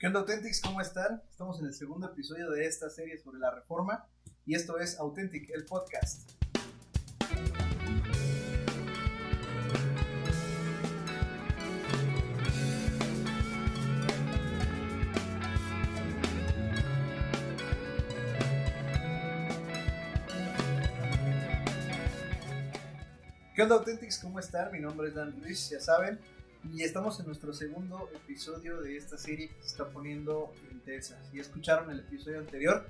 ¿Qué onda, Authentics? ¿Cómo están? Estamos en el segundo episodio de esta serie sobre la reforma y esto es Authentic, el podcast. ¿Qué onda, Authentics? ¿Cómo están? Mi nombre es Dan Ruiz, ya saben, y estamos en nuestro segundo episodio de esta serie que se está poniendo intensa. Si escucharon el episodio anterior,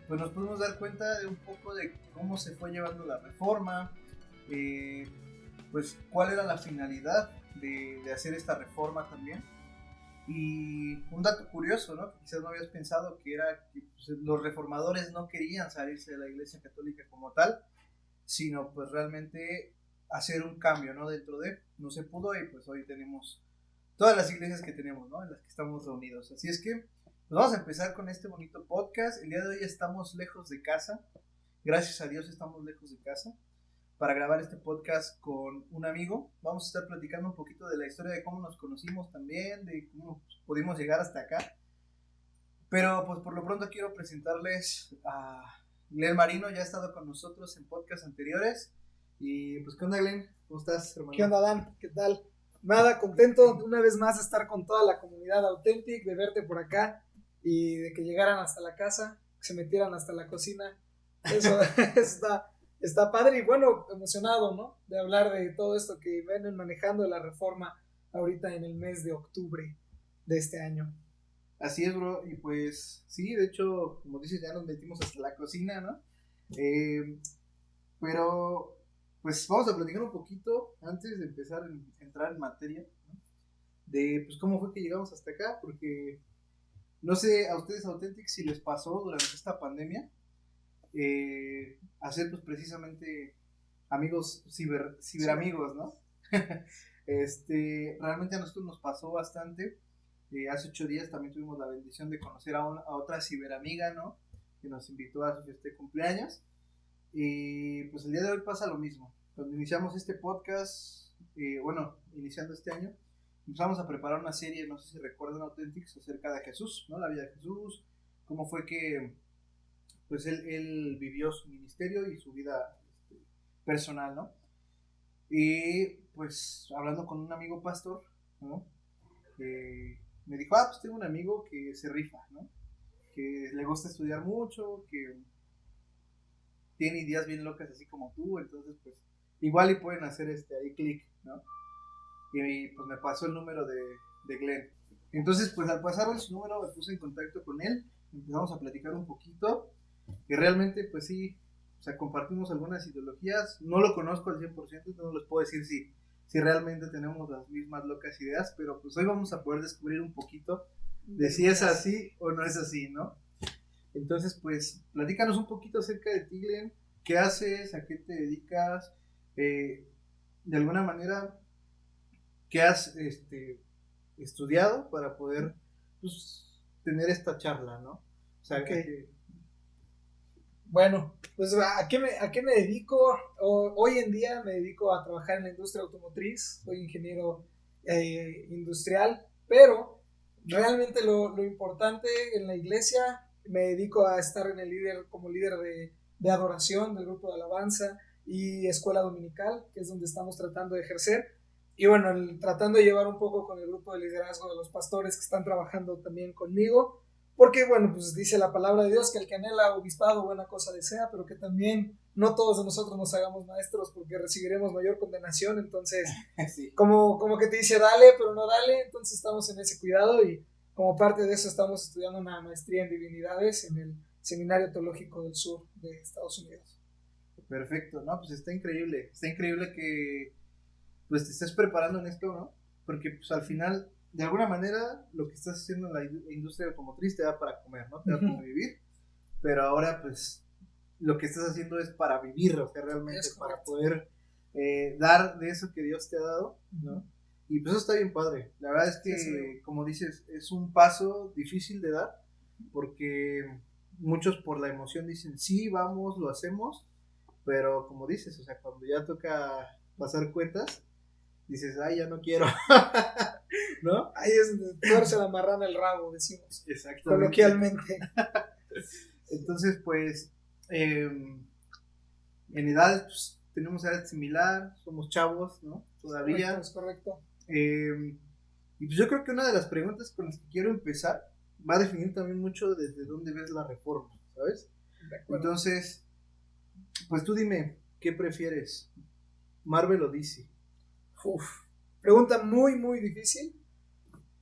pues nos pudimos dar cuenta de un poco de cómo se fue llevando la reforma, pues cuál era la finalidad de hacer esta reforma también. Y un dato curioso, ¿no? Que quizás no habías pensado, que era que pues, los reformadores no querían salirse de la Iglesia Católica como tal, sino pues realmente hacer un cambio, ¿no? Dentro de, no se pudo y pues hoy tenemos todas las iglesias que tenemos, ¿no? En las que estamos reunidos. Así es que pues vamos a empezar con este bonito podcast. El día de hoy estamos lejos de casa, gracias a Dios estamos lejos de casa para grabar este podcast con un amigo. Vamos a estar platicando un poquito de la historia de cómo nos conocimos también, de cómo pudimos llegar hasta acá. Pero pues por lo pronto quiero presentarles a Glenn Marino. Ya ha estado con nosotros en podcasts anteriores. Y pues, ¿qué onda, Glenn? ¿Cómo estás, hermano? ¿Qué onda, Dan? ¿Qué tal? Nada, contento una vez más de estar con toda la comunidad Authentic, de verte por acá y de que llegaran hasta la casa, que se metieran hasta la cocina. Eso está padre y bueno, emocionado, ¿no? De hablar de todo esto que vienen manejando la reforma ahorita en el mes de octubre de este año. Así es, bro, y pues sí, de hecho, como dices, ya nos metimos hasta la cocina, ¿no? Pero pues vamos a platicar un poquito antes de empezar a entrar en materia, ¿no? De pues cómo fue que llegamos hasta acá, porque no sé a ustedes Authentics si les pasó durante esta pandemia hacer pues precisamente amigos, ciberamigos, ¿no? Realmente a nosotros nos pasó bastante. Hace 8 días también tuvimos la bendición de conocer a otra ciberamiga, ¿no? Que nos invitó a su cumpleaños. Y pues el día de hoy pasa lo mismo. Cuando iniciamos este podcast, iniciando este año, empezamos a preparar una serie, no sé si recuerdan, Authentics, acerca de Jesús, ¿no? La vida de Jesús, cómo fue que pues él vivió su ministerio y su vida personal, ¿no? Y pues hablando con un amigo pastor, ¿no? Me dijo, pues tengo un amigo que se rifa, ¿no? Que le gusta estudiar mucho, que tiene ideas bien locas así como tú, entonces pues igual y pueden hacer ahí clic, ¿no? Y pues me pasó el número de Glenn. Entonces pues al pasarme su número me puse en contacto con él, empezamos a platicar un poquito y realmente pues sí, o sea, compartimos algunas ideologías, no lo conozco al 100%, no les puedo decir si realmente tenemos las mismas locas ideas, pero pues hoy vamos a poder descubrir un poquito de si es así o no es así, ¿no? Entonces, pues, platícanos un poquito acerca de ti, Glenn. ¿Qué haces? ¿A qué te dedicas? De alguna manera, ¿qué has estudiado para poder pues, tener esta charla, ¿no? O sea, okay. Bueno, pues ¿a qué me dedico? Hoy en día me dedico a trabajar en la industria automotriz, soy ingeniero industrial, pero realmente lo importante en la iglesia, me dedico a estar como líder de adoración del grupo de alabanza y escuela dominical, que es donde estamos tratando de ejercer, y bueno, tratando de llevar un poco con el grupo de liderazgo de los pastores que están trabajando también conmigo. Porque, bueno, pues dice la palabra de Dios que el que anhela obispado buena cosa desea, pero que también no todos de nosotros nos hagamos maestros porque recibiremos mayor condenación. Entonces, sí. como que te dice dale, pero no dale. Entonces estamos en ese cuidado y como parte de eso estamos estudiando una maestría en divinidades en el Seminario Teológico del Sur de Estados Unidos. Perfecto, no, pues está increíble que pues te estés preparando en esto, ¿no? Porque pues al final de alguna manera lo que estás haciendo en la industria automotriz te da para comer, ¿no? Te da para vivir, pero ahora pues lo que estás haciendo es para vivir, o sea, realmente para poder dar de eso que Dios te ha dado, ¿no? Y pues eso está bien padre. La verdad es que, sí, como dices, es un paso difícil de dar, porque muchos por la emoción dicen, sí, vamos, lo hacemos, pero como dices, o sea, cuando ya toca pasar cuentas, dices, ay, ya no quiero. ¿no? Ahí es donde tuerce la marrana el rabo, decimos. Exactamente. Coloquialmente. Entonces, pues, en edades, pues, tenemos edad similar, somos chavos, ¿no? Todavía. Es correcto. Y pues yo creo que una de las preguntas con las que quiero empezar va a definir también mucho desde dónde ves la reforma, ¿sabes? Entonces, pues tú dime, ¿qué prefieres? ¿Marvel o DC? Uf, pregunta muy, muy difícil,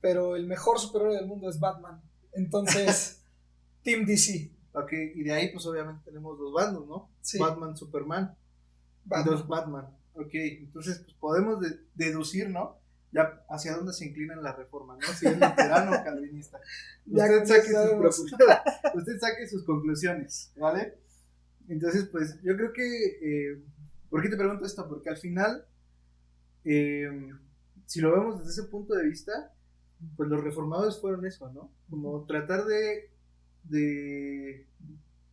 pero el mejor superhéroe del mundo es Batman. Entonces, Team DC. Ok, y de ahí pues obviamente tenemos dos bandos, ¿no? Sí. Batman, Superman. Dos Batman. Ok, entonces pues podemos deducir, ¿no? Ya hacia dónde se inclina en la reforma, ¿no? Si es luterano o calvinista. Usted saque sus conclusiones, ¿vale? Entonces, pues yo creo que, ¿por qué te pregunto esto? Porque al final, si lo vemos desde ese punto de vista, pues los reformadores fueron eso, ¿no? Como tratar de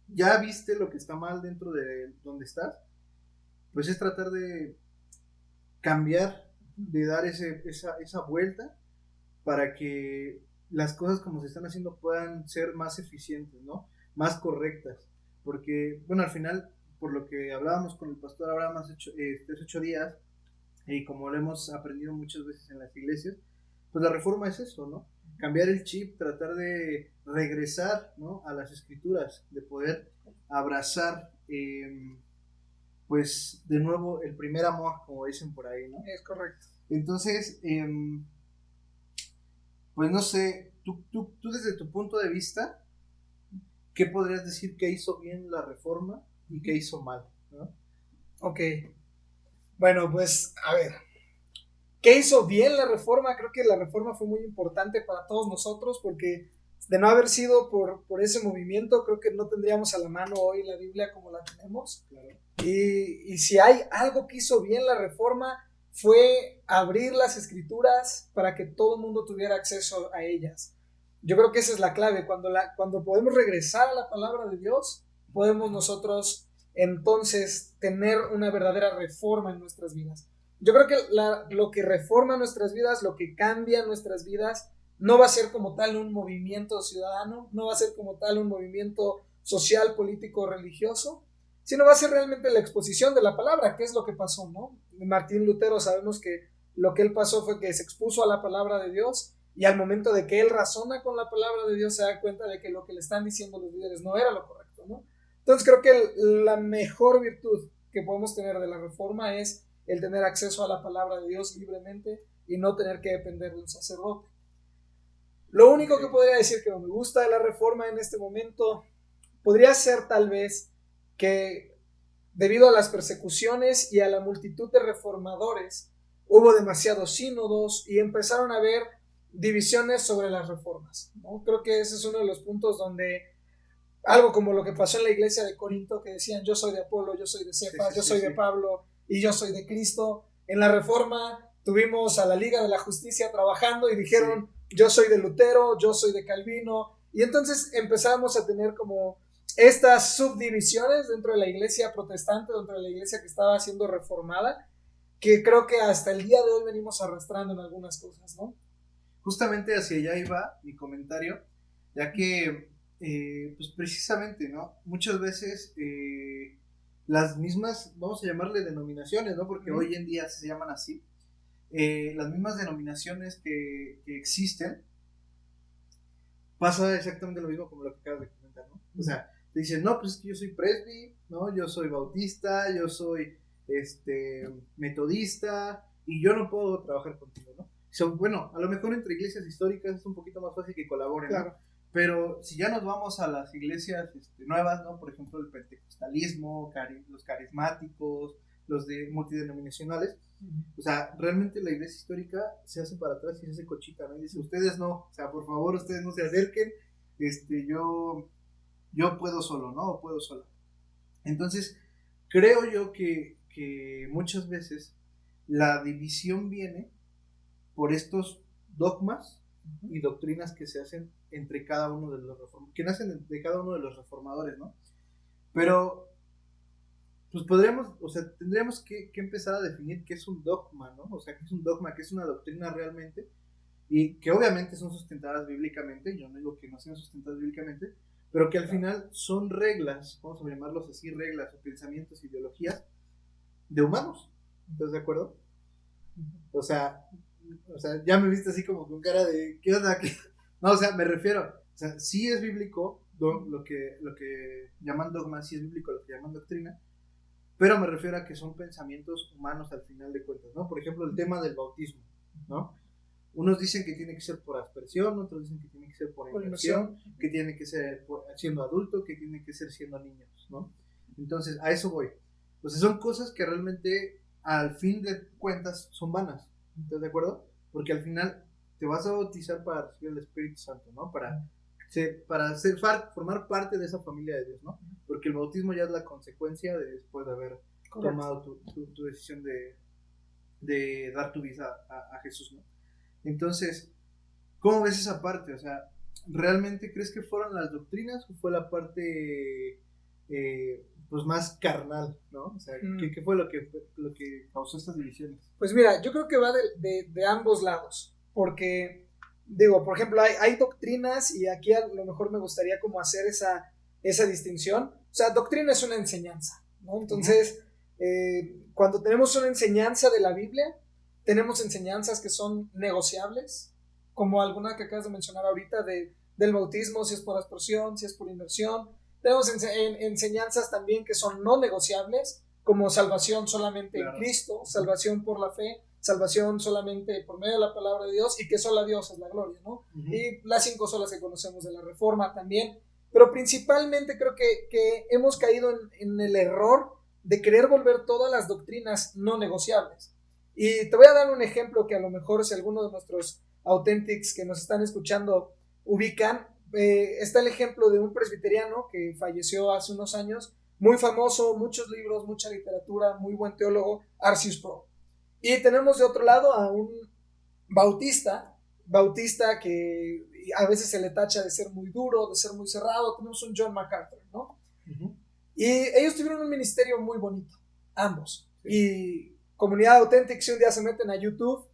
ya viste lo que está mal dentro de donde estás, pues es tratar de cambiar, de dar esa vuelta para que las cosas como se están haciendo puedan ser más eficientes, ¿no? Más correctas. Porque, bueno, al final, por lo que hablábamos con el pastor Abraham hace 8 días, y como lo hemos aprendido muchas veces en las iglesias, pues la reforma es eso, ¿no? Cambiar el chip, tratar de regresar, ¿no? A las escrituras, de poder abrazar, pues de nuevo el primer amor, como dicen por ahí, ¿no? Es correcto. Entonces, pues no sé, tú desde tu punto de vista, ¿qué podrías decir que hizo bien la reforma y qué hizo mal, ¿no? Ok, bueno, pues a ver, ¿qué hizo bien la reforma? Creo que la reforma fue muy importante para todos nosotros porque de no haber sido por ese movimiento, creo que no tendríamos a la mano hoy la Biblia como la tenemos. Claro. Y si hay algo que hizo bien la reforma fue abrir las escrituras para que todo el mundo tuviera acceso a ellas. Yo creo que esa es la clave. Cuando podemos regresar a la palabra de Dios, podemos nosotros entonces tener una verdadera reforma en nuestras vidas. Yo creo que lo que reforma nuestras vidas, lo que cambia nuestras vidas, no va a ser como tal un movimiento ciudadano, no va a ser como tal un movimiento social, político, religioso, sino va a ser realmente la exposición de la palabra, que es lo que pasó, ¿no? Martín Lutero, sabemos que lo que él pasó fue que se expuso a la palabra de Dios y al momento de que él razona con la palabra de Dios se da cuenta de que lo que le están diciendo los líderes no era lo correcto, ¿no? Entonces creo que la mejor virtud que podemos tener de la reforma es el tener acceso a la palabra de Dios libremente y no tener que depender de un sacerdote. Lo único que podría decir que no me gusta de la reforma en este momento podría ser tal vez que debido a las persecuciones y a la multitud de reformadores hubo demasiados sínodos y empezaron a haber divisiones sobre las reformas, ¿no? Creo que ese es uno de los puntos donde algo como lo que pasó en la iglesia de Corinto, que decían yo soy de Apolo, yo soy de Cefas, yo soy de Pablo y yo soy de Cristo. En la reforma tuvimos a la Liga de la Justicia trabajando y dijeron yo soy de Lutero, yo soy de Calvino, y entonces empezamos a tener como estas subdivisiones dentro de la iglesia protestante, dentro de la iglesia que estaba siendo reformada, que creo que hasta el día de hoy venimos arrastrando en algunas cosas, ¿no? Justamente hacia allá iba mi comentario, ya que pues precisamente, ¿no? Muchas veces las mismas, vamos a llamarle denominaciones, ¿no? Porque hoy en día se llaman así, las mismas denominaciones que existen, pasa exactamente lo mismo como lo que acabas de comentar, ¿no? O sea, te dicen, no, pues es que yo soy presbi, ¿no? Yo soy bautista, yo soy metodista y yo no puedo trabajar contigo, ¿no? Bueno, a lo mejor entre iglesias históricas es un poquito más fácil que colaboren, claro, ¿no? Pero si ya nos vamos a las iglesias nuevas, ¿no? Por ejemplo, el pentecostalismo, los carismáticos, los de multidenominacionales, o sea, realmente la iglesia histórica se hace para atrás y se hace cochita, ¿no? Y dice, ustedes no, o sea, por favor, ustedes no se acerquen, yo puedo solo, ¿no? O puedo sola. Entonces, creo yo que muchas veces la división viene por estos dogmas y doctrinas que se hacen entre cada uno de los reformadores, que nacen de cada uno de los reformadores, ¿no? Pero pues tendríamos que empezar a definir qué es un dogma, ¿no? O sea, qué es un dogma, qué es una doctrina realmente, y que obviamente son sustentadas bíblicamente, yo no digo que no sean sustentadas bíblicamente, pero que al final son reglas, vamos a llamarlos así, reglas o pensamientos, ideologías de humanos. ¿Estás de acuerdo? O sea, ya me viste así como con cara de, ¿qué onda? No, o sea, me refiero, o sea, sí es bíblico lo que llaman dogma, sí es bíblico lo que llaman doctrina, pero me refiero a que son pensamientos humanos al final de cuentas, ¿no? Por ejemplo, el tema del bautismo, ¿no? Unos dicen que tiene que ser por aspersión, otros dicen que tiene que ser por inmersión, que tiene que ser siendo adulto, que tiene que ser siendo niños, ¿no? Entonces, a eso voy. O sea, son cosas que realmente al fin de cuentas son vanas, ¿estás de acuerdo? Porque al final te vas a bautizar para recibir el Espíritu Santo, ¿no? Para formar parte de esa familia de Dios, ¿no? Porque el bautismo ya es la consecuencia de después de haber tomado tu decisión de dar tu vida a Jesús, ¿no? Entonces, ¿cómo ves esa parte? O sea, ¿realmente crees que fueron las doctrinas o fue la parte pues más carnal, ¿no? O sea, ¿qué fue lo que causó estas divisiones? Pues mira, yo creo que va de ambos lados, porque digo, por ejemplo, hay doctrinas, y aquí a lo mejor me gustaría como hacer esa distinción. O sea, doctrina es una enseñanza, ¿no? Entonces, cuando tenemos una enseñanza de la Biblia, tenemos enseñanzas que son negociables, como alguna que acabas de mencionar ahorita del bautismo, si es por aspersión, si es por inmersión. Tenemos enseñanzas también que son no negociables, como salvación solamente en Cristo, salvación por la fe, salvación solamente por medio de la palabra de Dios, y que solo a Dios es la gloria, ¿no? Y las 5 solas que conocemos de la Reforma también. Pero principalmente creo que hemos caído en el error de querer volver todas las doctrinas no negociables. Y te voy a dar un ejemplo que a lo mejor si alguno de nuestros Authentics que nos están escuchando ubican. Está el ejemplo de un presbiteriano que falleció hace unos años, muy famoso, muchos libros, mucha literatura, muy buen teólogo, R.C. Sproul. Y tenemos de otro lado a un bautista que a veces se le tacha de ser muy duro, de ser muy cerrado. Tenemos un John MacArthur, ¿no? Y ellos tuvieron un ministerio muy bonito, ambos. Y comunidad auténtica, si un día se meten a YouTube,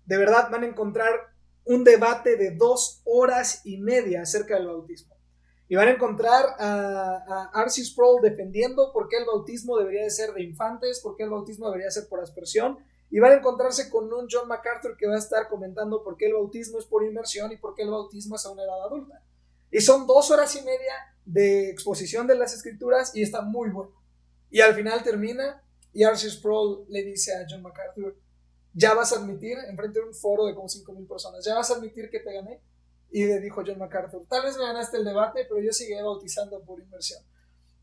de verdad van a encontrar un debate de 2 horas y media acerca del bautismo. Y van a encontrar a R.C. Sproul defendiendo por qué el bautismo debería de ser de infantes, por qué el bautismo debería ser por aspersión. Y van a encontrarse con un John MacArthur que va a estar comentando por qué el bautismo es por inmersión y por qué el bautismo es a una edad adulta. Y son 2 horas y media de exposición de las escrituras y está muy bueno. Y al final termina y R.C. Sproul le dice a John MacArthur: ya vas a admitir, enfrente de un foro de como 5,000 personas, ya vas a admitir que te gané. Y le dijo John MacArthur: tal vez me ganaste el debate, pero yo seguiré bautizando por inmersión.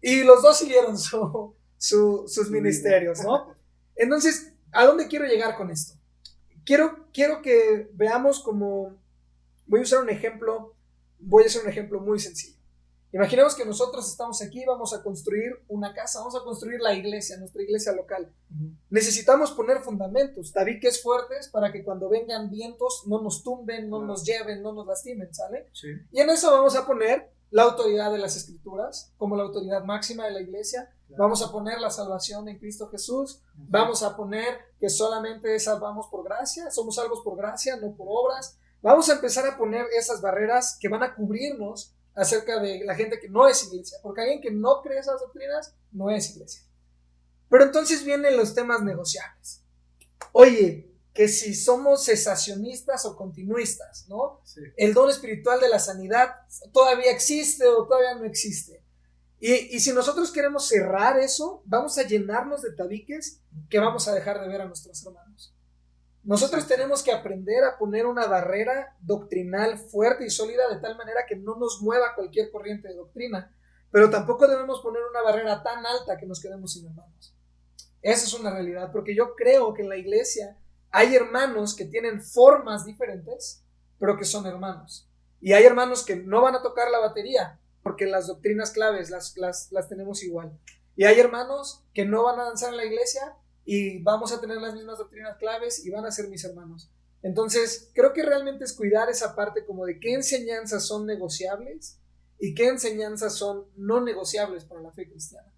Y los dos siguieron sus ministerios, ¿no? Entonces, ¿a dónde quiero llegar con esto? Quiero que veamos como, voy a hacer un ejemplo muy sencillo. Imaginemos que nosotros estamos aquí, vamos a construir una casa, vamos a construir la iglesia, nuestra iglesia local. Necesitamos poner fundamentos, tabiques fuertes, para que cuando vengan vientos no nos tumben, no nos lleven, no nos lastimen, ¿sale? Sí. Y en eso vamos a poner la autoridad de las escrituras como la autoridad máxima de la iglesia. Vamos a poner la salvación en Cristo Jesús. Vamos a poner que solamente salvamos por gracia, somos salvos por gracia, no por obras. Vamos a empezar a poner esas barreras que van a cubrirnos acerca de la gente que no es iglesia, porque alguien que no cree esas doctrinas no es iglesia. Pero entonces vienen los temas negociables. Oye, que si somos cesacionistas o continuistas, ¿no? Sí. El don espiritual de la sanidad todavía existe o todavía no existe. Y si nosotros queremos cerrar eso, vamos a llenarnos de tabiques que vamos a dejar de ver a nuestros hermanos. Nosotros tenemos que aprender a poner una barrera doctrinal fuerte y sólida, de tal manera que no nos mueva cualquier corriente de doctrina, pero tampoco debemos poner una barrera tan alta que nos quedemos sin hermanos. Esa es una realidad, porque yo creo que en la iglesia hay hermanos que tienen formas diferentes, pero que son hermanos. Y hay hermanos que no van a tocar la batería, porque las doctrinas claves las tenemos igual. Y hay hermanos que no van a danzar en la iglesia y vamos a tener las mismas doctrinas claves y van a ser mis hermanos. Entonces, creo que realmente es cuidar esa parte como de qué enseñanzas son negociables y qué enseñanzas son no negociables para la fe cristiana.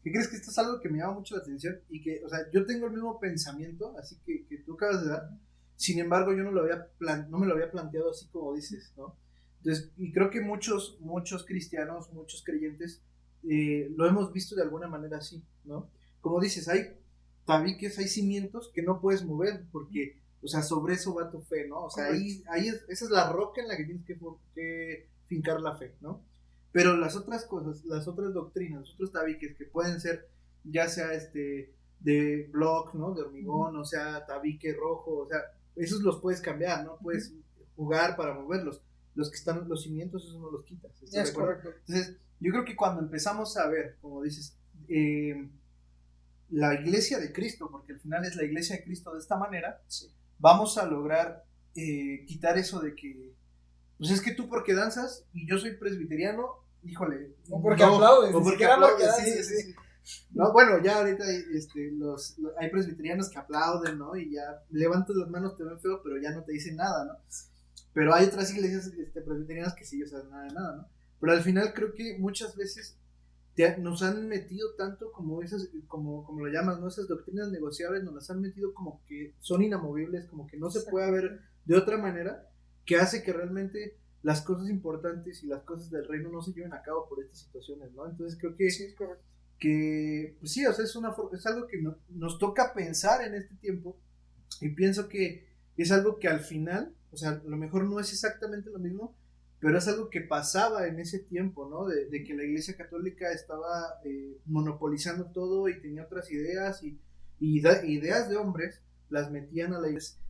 ¿Qué crees? Que esto es algo que me llama mucho la atención y que, o sea, yo tengo el mismo pensamiento, así que tú acabas de dar, Sin embargo, yo no me lo había planteado así como dices, ¿no? Entonces, y creo que muchos cristianos, muchos creyentes, lo hemos visto de alguna manera así, ¿no? Como dices, hay tabiques, hay cimientos que no puedes mover porque, o sea, sobre eso va tu fe, ¿no? O sea, esa es la roca en la que tienes que fincar la fe, ¿no? Pero las otras cosas, las otras doctrinas, los otros tabiques que pueden ser, ya sea de block, ¿no? De hormigón, o sea, tabique rojo, o sea, esos los puedes cambiar, ¿no? Puedes jugar para moverlos. Los que están, los cimientos, esos no los quitas. Es correcto. Entonces, yo creo que cuando empezamos a ver, como dices, la iglesia de Cristo, porque al final es la iglesia de Cristo de esta manera, sí, vamos a lograr quitar eso de que, pues es que tú porque danzas y yo soy presbiteriano, híjole. O porque aplaudes. O porque aplaudes, sí. No, bueno, ya ahorita hay presbiterianos que aplauden, ¿no? Y ya levantas las manos, te ven feo, pero ya no te dicen nada, ¿no? Pero hay otras iglesias presbiterianas que sí, o sea, nada de nada, ¿no? Pero al final creo que muchas veces nos han metido tanto como esas, como lo llamas, ¿no? Esas doctrinas negociables nos las han metido como que son inamovibles, como que no se puede ver de otra manera, que hace que realmente las cosas importantes y las cosas del reino no se lleven a cabo por estas situaciones, ¿no? Entonces creo que sí, es correcto. Que pues sí, o sea, es algo que nos toca pensar en este tiempo, y pienso que es algo que al final, o sea, a lo mejor no es exactamente lo mismo, pero es algo que pasaba en ese tiempo, ¿no? De que la Iglesia Católica estaba monopolizando todo y tenía otras ideas y ideas de hombres las metían a la Iglesia,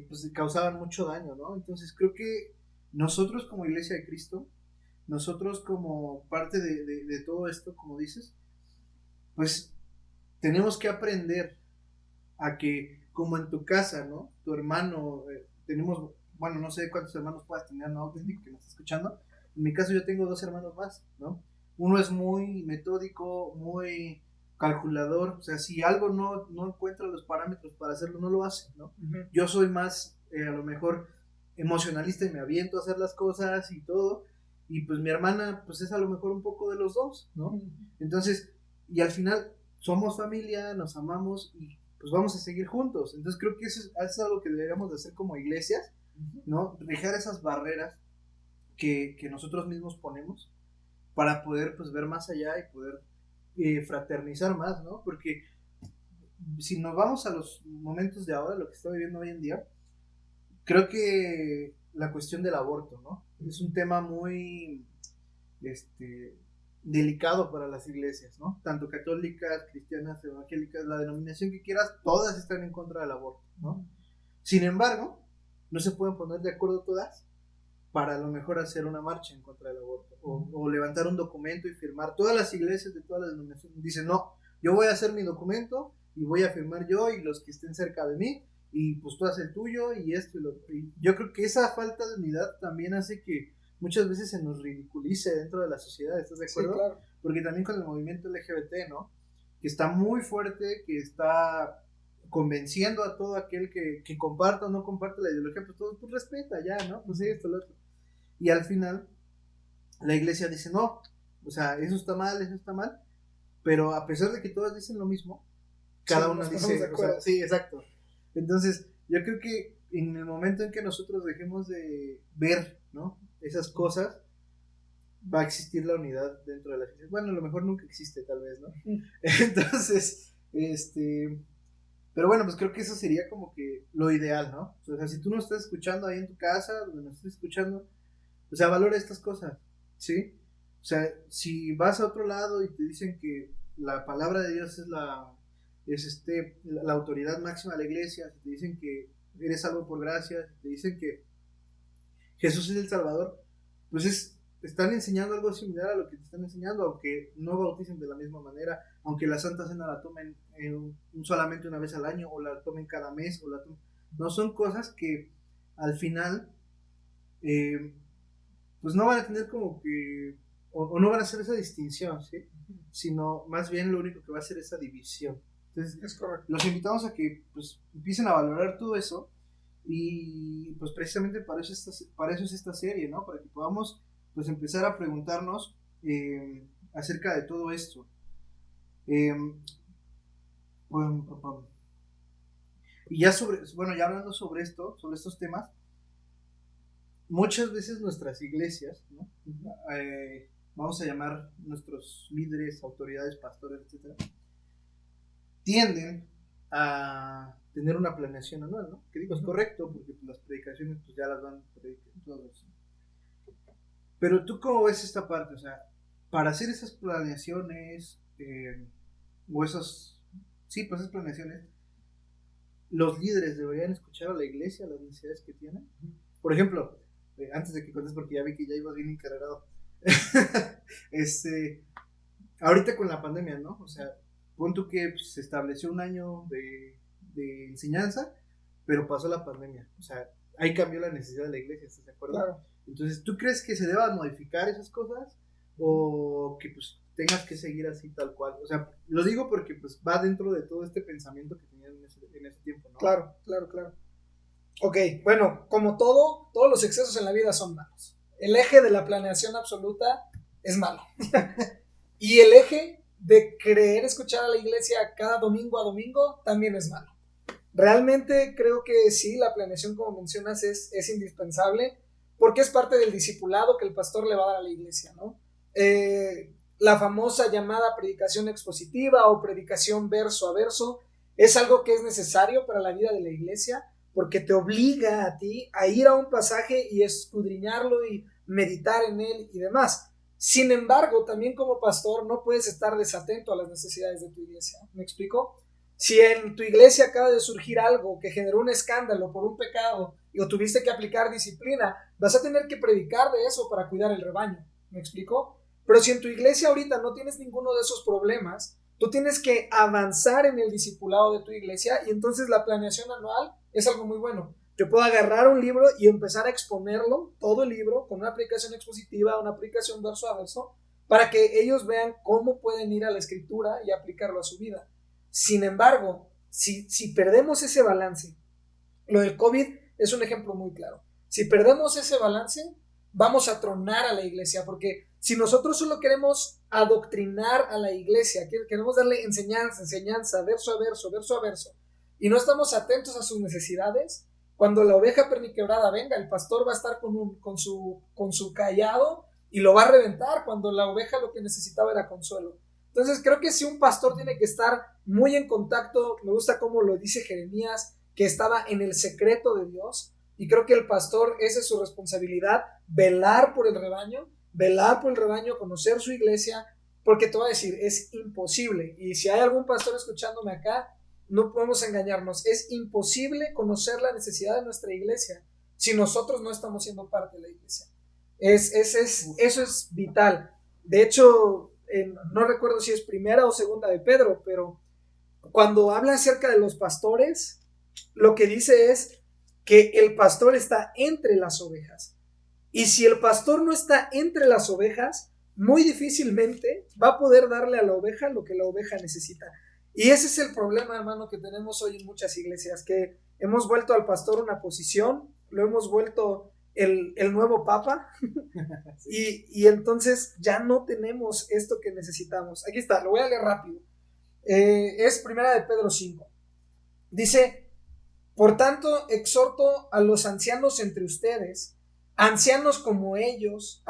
pues causaban mucho daño, ¿no? Entonces creo que nosotros como Iglesia de Cristo, nosotros como parte de todo esto, como dices, pues tenemos que aprender a que, como en tu casa, ¿no? Tu hermano, tenemos, bueno, no sé cuántos hermanos puedas tener, ¿no? Auténtico que me está escuchando. En mi caso yo tengo 2 hermanos más, ¿no? Uno es muy metódico, muy calculador, o sea, si algo no encuentra los parámetros para hacerlo, no lo hace, ¿no? Uh-huh. Yo soy más, a lo mejor, emocionalista y me aviento a hacer las cosas y todo, y pues mi hermana, pues es a lo mejor un poco de los dos, ¿no? Uh-huh. Entonces, y al final somos familia, nos amamos y pues vamos a seguir juntos. Entonces creo que eso es algo que deberíamos de hacer como iglesias, ¿no? Dejar esas barreras que nosotros mismos ponemos para poder pues ver más allá y poder fraternizar más, ¿no? Porque si nos vamos a los momentos de ahora, lo que está viviendo hoy en día, creo que la cuestión del aborto, ¿no? Es un tema muy delicado para las iglesias, ¿no? Tanto católicas, cristianas, evangélicas, la denominación que quieras, todas están en contra del aborto, ¿no? Sin embargo, no se pueden poner de acuerdo todas para a lo mejor hacer una marcha en contra del aborto o levantar un documento y firmar. Todas las iglesias de todas las denominaciones dicen, no, yo voy a hacer mi documento y voy a firmar yo y los que estén cerca de mí y pues tú haces el tuyo y esto y lo otro. Y yo creo que esa falta de unidad también hace que muchas veces se nos ridiculice dentro de la sociedad, ¿estás de acuerdo? Sí, claro. Porque también con el movimiento LGBT, ¿no? Que está muy fuerte, que está convenciendo a todo aquel que comparta o no comparte la ideología, pues todo, pues respeta ya, ¿no? Pues esto, lo otro. Y al final, la iglesia dice, no, o sea, eso está mal, pero a pesar de que todas dicen lo mismo, cada sí, una dice, o sea, sí, exacto. Entonces, yo creo que en el momento en que nosotros dejemos de ver, ¿no? Esas cosas, va a existir la unidad dentro de la iglesia. Bueno, a lo mejor nunca existe, tal vez, ¿no? Entonces, pero bueno, pues creo que eso sería como que lo ideal, ¿no? O sea, si tú nos estás escuchando ahí en tu casa, donde nos estás escuchando, o sea, valora estas cosas, ¿sí? O sea, si vas a otro lado y te dicen que la palabra de Dios es la autoridad máxima de la iglesia, si te dicen que eres salvo por gracia, si te dicen que Jesús es el Salvador, pues están enseñando algo similar a lo que te están enseñando, aunque no bauticen de la misma manera, aunque la Santa Cena la tomen solamente una vez al año, o la tomen cada mes, no son cosas que al final pues no van a tener como que, o no van a hacer esa distinción, ¿sí? Sino más bien lo único que va a hacer es esa división. Entonces, es correcto. Los invitamos a que pues empiecen a valorar todo eso, y pues precisamente para eso es esta serie, ¿no? Para que podamos pues empezar a preguntarnos acerca de todo esto. Y ya ya hablando sobre estos temas, muchas veces nuestras iglesias, ¿no? Vamos a llamar nuestros líderes, autoridades, pastores, etcétera, tienden a tener una planeación anual, ¿no? Que digo, es correcto, porque las predicaciones pues ya las van todos. Pero tú, ¿cómo ves esta parte? O sea, para hacer esas planeaciones, pues esas planeaciones, los líderes deberían escuchar a la iglesia, las necesidades que tienen. Por ejemplo, antes de que contes, porque ya vi que ya ibas bien encarregado. Ahorita con la pandemia, ¿no? O sea, pon tú que pues, se estableció un año de enseñanza, pero pasó la pandemia. O sea, ahí cambió la necesidad de la iglesia, ¿estás de acuerdo? Claro. Entonces, ¿tú crees que se deban modificar esas cosas? O que pues tengas que seguir así tal cual. O sea, lo digo porque pues va dentro de todo este pensamiento que tenían en ese tiempo, ¿no? Claro. Ok, bueno, como todos los excesos en la vida son malos. El eje de la planeación absoluta es malo. Y el eje de creer escuchar a la iglesia cada domingo a domingo también es malo. Realmente creo que sí, la planeación, como mencionas, es indispensable porque es parte del discipulado que el pastor le va a dar a la iglesia, ¿no? La famosa llamada predicación expositiva o predicación verso a verso es algo que es necesario para la vida de la iglesia porque te obliga a ti a ir a un pasaje y escudriñarlo y meditar en él y demás. Sin embargo, también como pastor no puedes estar desatento a las necesidades de tu iglesia. ¿Me explico? Si en tu iglesia acaba de surgir algo que generó un escándalo por un pecado o tuviste que aplicar disciplina, vas a tener que predicar de eso para cuidar el rebaño. ¿Me explico? Pero si en tu iglesia ahorita no tienes ninguno de esos problemas, tú tienes que avanzar en el discipulado de tu iglesia y entonces la planeación anual es algo muy bueno. Yo puedo agarrar un libro y empezar a exponerlo, todo el libro, con una aplicación expositiva, una aplicación verso a verso, para que ellos vean cómo pueden ir a la escritura y aplicarlo a su vida. Sin embargo, si perdemos ese balance, lo del COVID es un ejemplo muy claro. Si perdemos ese balance, vamos a tronar a la iglesia, porque si nosotros solo queremos adoctrinar a la iglesia, queremos darle enseñanza, verso a verso, y no estamos atentos a sus necesidades, cuando la oveja perniquebrada venga, el pastor va a estar con su cayado y lo va a reventar, cuando la oveja lo que necesitaba era consuelo. Entonces creo que si un pastor tiene que estar muy en contacto, me gusta cómo lo dice Jeremías, que estaba en el secreto de Dios, y creo que el pastor, esa es su responsabilidad, velar por el rebaño, conocer su iglesia, porque te voy a decir, es imposible, y si hay algún pastor escuchándome acá, no podemos engañarnos, es imposible conocer la necesidad de nuestra iglesia si nosotros no estamos siendo parte de la iglesia. Eso es vital. De hecho, no recuerdo si es primera o segunda de Pedro, pero cuando habla acerca de los pastores, lo que dice es que el pastor está entre las ovejas. Y si el pastor no está entre las ovejas, muy difícilmente va a poder darle a la oveja lo que la oveja necesita. Y ese es el problema, hermano, que tenemos hoy en muchas iglesias, que hemos vuelto al pastor una posición, lo hemos vuelto el nuevo papa, y entonces ya no tenemos esto que necesitamos. Aquí está, lo voy a leer rápido. Es primera de Pedro 5. Dice: por tanto, exhorto a los ancianos entre ustedes, anciano como ellos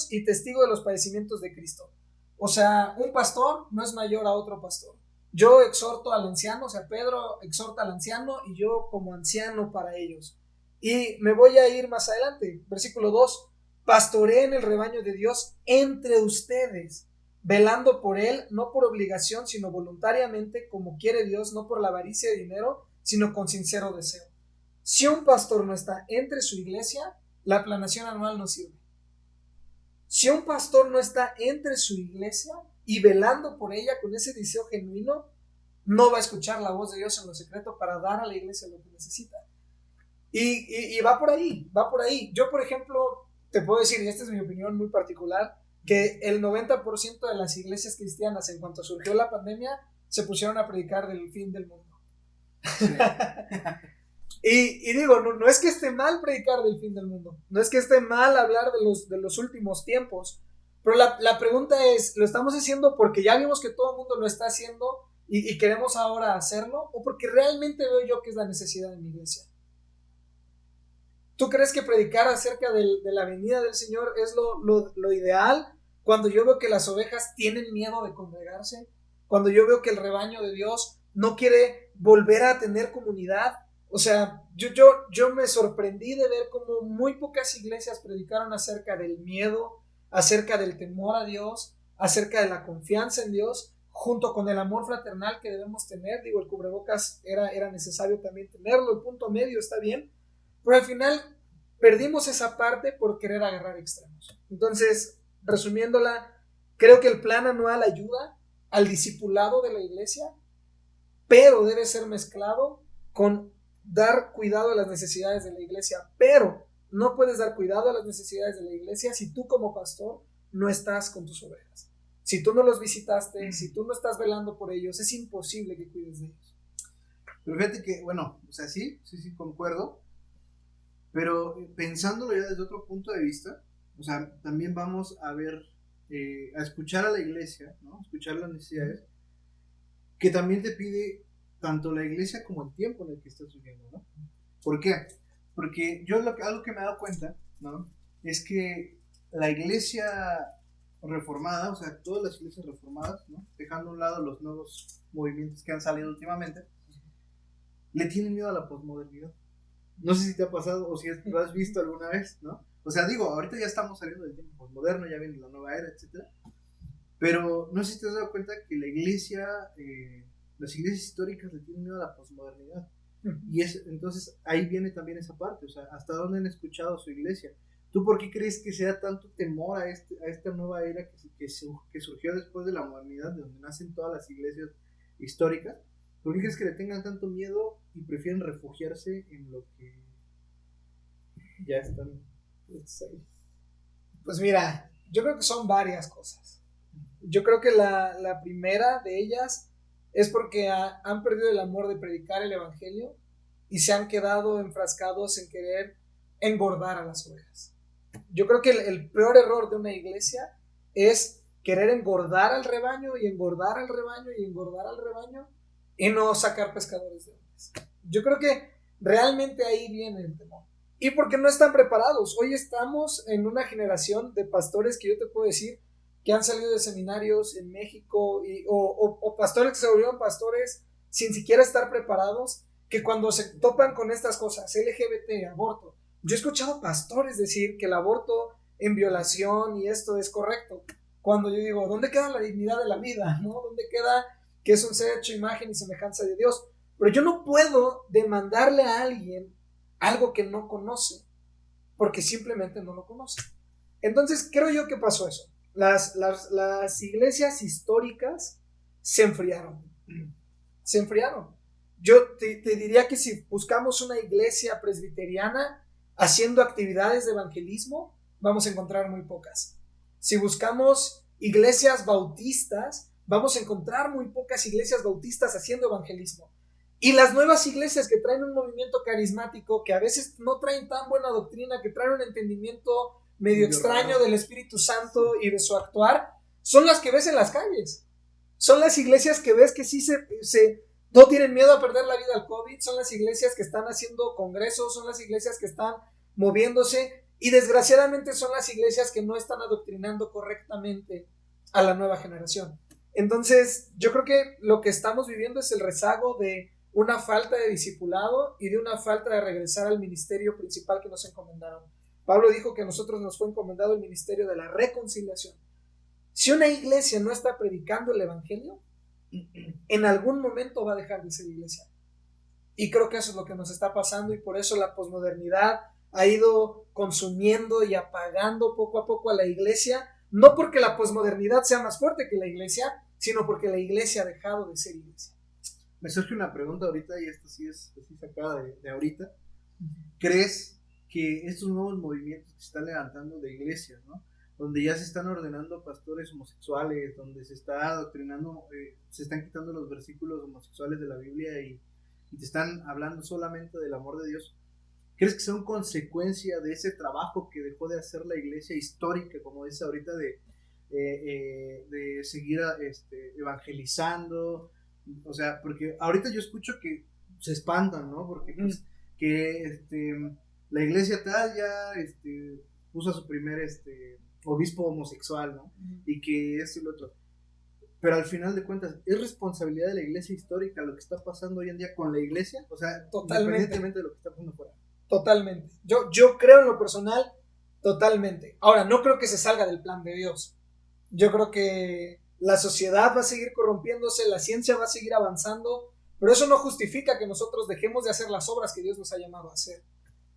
y testigo de los padecimientos de Cristo. O sea, un pastor no es mayor a otro pastor. Yo exhorto al anciano, o sea, Pedro exhorta al anciano y yo como anciano para ellos. Y me voy a ir más adelante, versículo 2. Pastoreen el rebaño de Dios entre ustedes, velando por él, no por obligación, sino voluntariamente, como quiere Dios, no por la avaricia de dinero, sino con sincero deseo. Si un pastor no está entre su iglesia, la planeación anual no sirve. Si un pastor no está entre su iglesia y velando por ella con ese deseo genuino, no va a escuchar la voz de Dios en lo secreto para dar a la iglesia lo que necesita. Y va por ahí. Yo, por ejemplo, te puedo decir, y esta es mi opinión muy particular, que el 90% de las iglesias cristianas, en cuanto surgió la pandemia, se pusieron a predicar del fin del mundo. Sí. Y digo, no es que esté mal predicar del fin del mundo, no es que esté mal hablar de los últimos tiempos, pero la pregunta es, ¿lo estamos haciendo porque ya vimos que todo el mundo lo está haciendo y queremos ahora hacerlo, o porque realmente veo yo que es la necesidad de mi iglesia. ¿Tú crees que predicar acerca de la venida del Señor es lo ideal cuando yo veo que las ovejas tienen miedo de congregarse? Cuando yo veo que el rebaño de Dios no quiere volver a tener comunidad. O sea, yo me sorprendí de ver cómo muy pocas iglesias predicaron acerca del miedo, acerca del temor a Dios, acerca de la confianza en Dios, junto con el amor fraternal que debemos tener. Digo, el cubrebocas era necesario también tenerlo, el punto medio está bien, pero al final perdimos esa parte por querer agarrar extremos. Entonces, resumiéndola, creo que el plan anual ayuda al discipulado de la iglesia, pero debe ser mezclado con dar cuidado a las necesidades de la iglesia. Pero no puedes dar cuidado a las necesidades de la iglesia si tú como pastor no estás con tus ovejas. Si tú no los visitaste, si tú no estás velando por ellos, es imposible que cuides de ellos. Pero fíjate que, bueno, o sea, sí, concuerdo. Pero pensándolo ya desde otro punto de vista, o sea, también vamos a ver, a escuchar a la iglesia, ¿no? Escuchar las necesidades, que también te pide tanto la iglesia como el tiempo en el que estás viviendo, ¿no? ¿Por qué? Porque yo algo que me he dado cuenta, ¿no? Es que la iglesia reformada, o sea, todas las iglesias reformadas, ¿no? Dejando a un lado los nuevos movimientos que han salido últimamente, le tienen miedo a la posmodernidad. No sé si te ha pasado o si lo has visto alguna vez, ¿no? O sea, digo, ahorita ya estamos saliendo del tiempo posmoderno, ya viene la nueva era, etcétera. Pero no sé si te has dado cuenta que la iglesia, las iglesias históricas le tienen miedo a la posmodernidad. Y entonces ahí viene también esa parte, o sea, ¿hasta dónde han escuchado a su iglesia? ¿Tú por qué crees que sea tanto temor a esta nueva era que surgió después de la modernidad, de donde nacen todas las iglesias históricas? ¿Por qué crees que le tengan tanto miedo y prefieren refugiarse en lo que ya están? Pues mira, yo creo que son varias cosas. Yo creo que la primera de ellas es porque han perdido el amor de predicar el evangelio y se han quedado enfrascados en querer engordar a las ovejas. Yo creo que el peor error de una iglesia es querer engordar al rebaño y engordar al rebaño y engordar al rebaño y no sacar pescadores de hombres. Yo creo que realmente ahí viene el temor. Y porque no están preparados. Hoy estamos en una generación de pastores que yo te puedo decir que han salido de seminarios en México o pastores que se volvieron pastores sin siquiera estar preparados, que cuando se topan con estas cosas, LGBT, aborto, yo he escuchado pastores decir que el aborto en violación y esto es correcto, cuando yo digo, ¿dónde queda la dignidad de la vida? ¿No? ¿Dónde queda que es un ser hecho imagen y semejanza de Dios? Pero yo no puedo demandarle a alguien algo que no conoce, porque simplemente no lo conoce. Entonces creo yo que pasó eso. Las iglesias históricas se enfriaron. Se enfriaron. Yo te diría que si buscamos una iglesia presbiteriana haciendo actividades de evangelismo, vamos a encontrar muy pocas. Si buscamos iglesias bautistas, vamos a encontrar muy pocas iglesias bautistas haciendo evangelismo. Y las nuevas iglesias que traen un movimiento carismático, que a veces no traen tan buena doctrina, que traen un entendimiento medio extraño del Espíritu Santo y de su actuar, son las que ves en las calles. Son las iglesias que ves que sí no tienen miedo a perder la vida al COVID, son las iglesias que están haciendo congresos, son las iglesias que están moviéndose, y desgraciadamente son las iglesias que no están adoctrinando correctamente a la nueva generación. Entonces, yo creo que lo que estamos viviendo es el rezago de una falta de discipulado y de una falta de regresar al ministerio principal que nos encomendaron. Pablo dijo que a nosotros nos fue encomendado el ministerio de la reconciliación. Si una iglesia no está predicando el evangelio, en algún momento va a dejar de ser iglesia. Y creo que eso es lo que nos está pasando, y por eso la posmodernidad ha ido consumiendo y apagando poco a poco a la iglesia, no porque la posmodernidad sea más fuerte que la iglesia, sino porque la iglesia ha dejado de ser iglesia. Me surge una pregunta ahorita, y esto sí es así sacada de ahorita. ¿Crees que estos nuevos movimientos que se están levantando de iglesias, ¿no? Donde ya se están ordenando pastores homosexuales, donde se está adoctrinando, se están quitando los versículos homosexuales de la Biblia y te están hablando solamente del amor de Dios, ¿crees que son consecuencia de ese trabajo que dejó de hacer la iglesia histórica, como dice ahorita, de seguir evangelizando, O sea, porque ahorita yo escucho que se espantan, ¿no? Porque pues que la iglesia tal ya puso a su primer obispo homosexual, ¿no? Y que esto y lo otro. Pero al final de cuentas, ¿es responsabilidad de la iglesia histórica lo que está pasando hoy en día con la iglesia? O sea, totalmente, independientemente de lo que está pasando fuera. Totalmente. Yo creo en lo personal, totalmente. Ahora, no creo que se salga del plan de Dios. Yo creo que la sociedad va a seguir corrompiéndose, la ciencia va a seguir avanzando, pero eso no justifica que nosotros dejemos de hacer las obras que Dios nos ha llamado a hacer.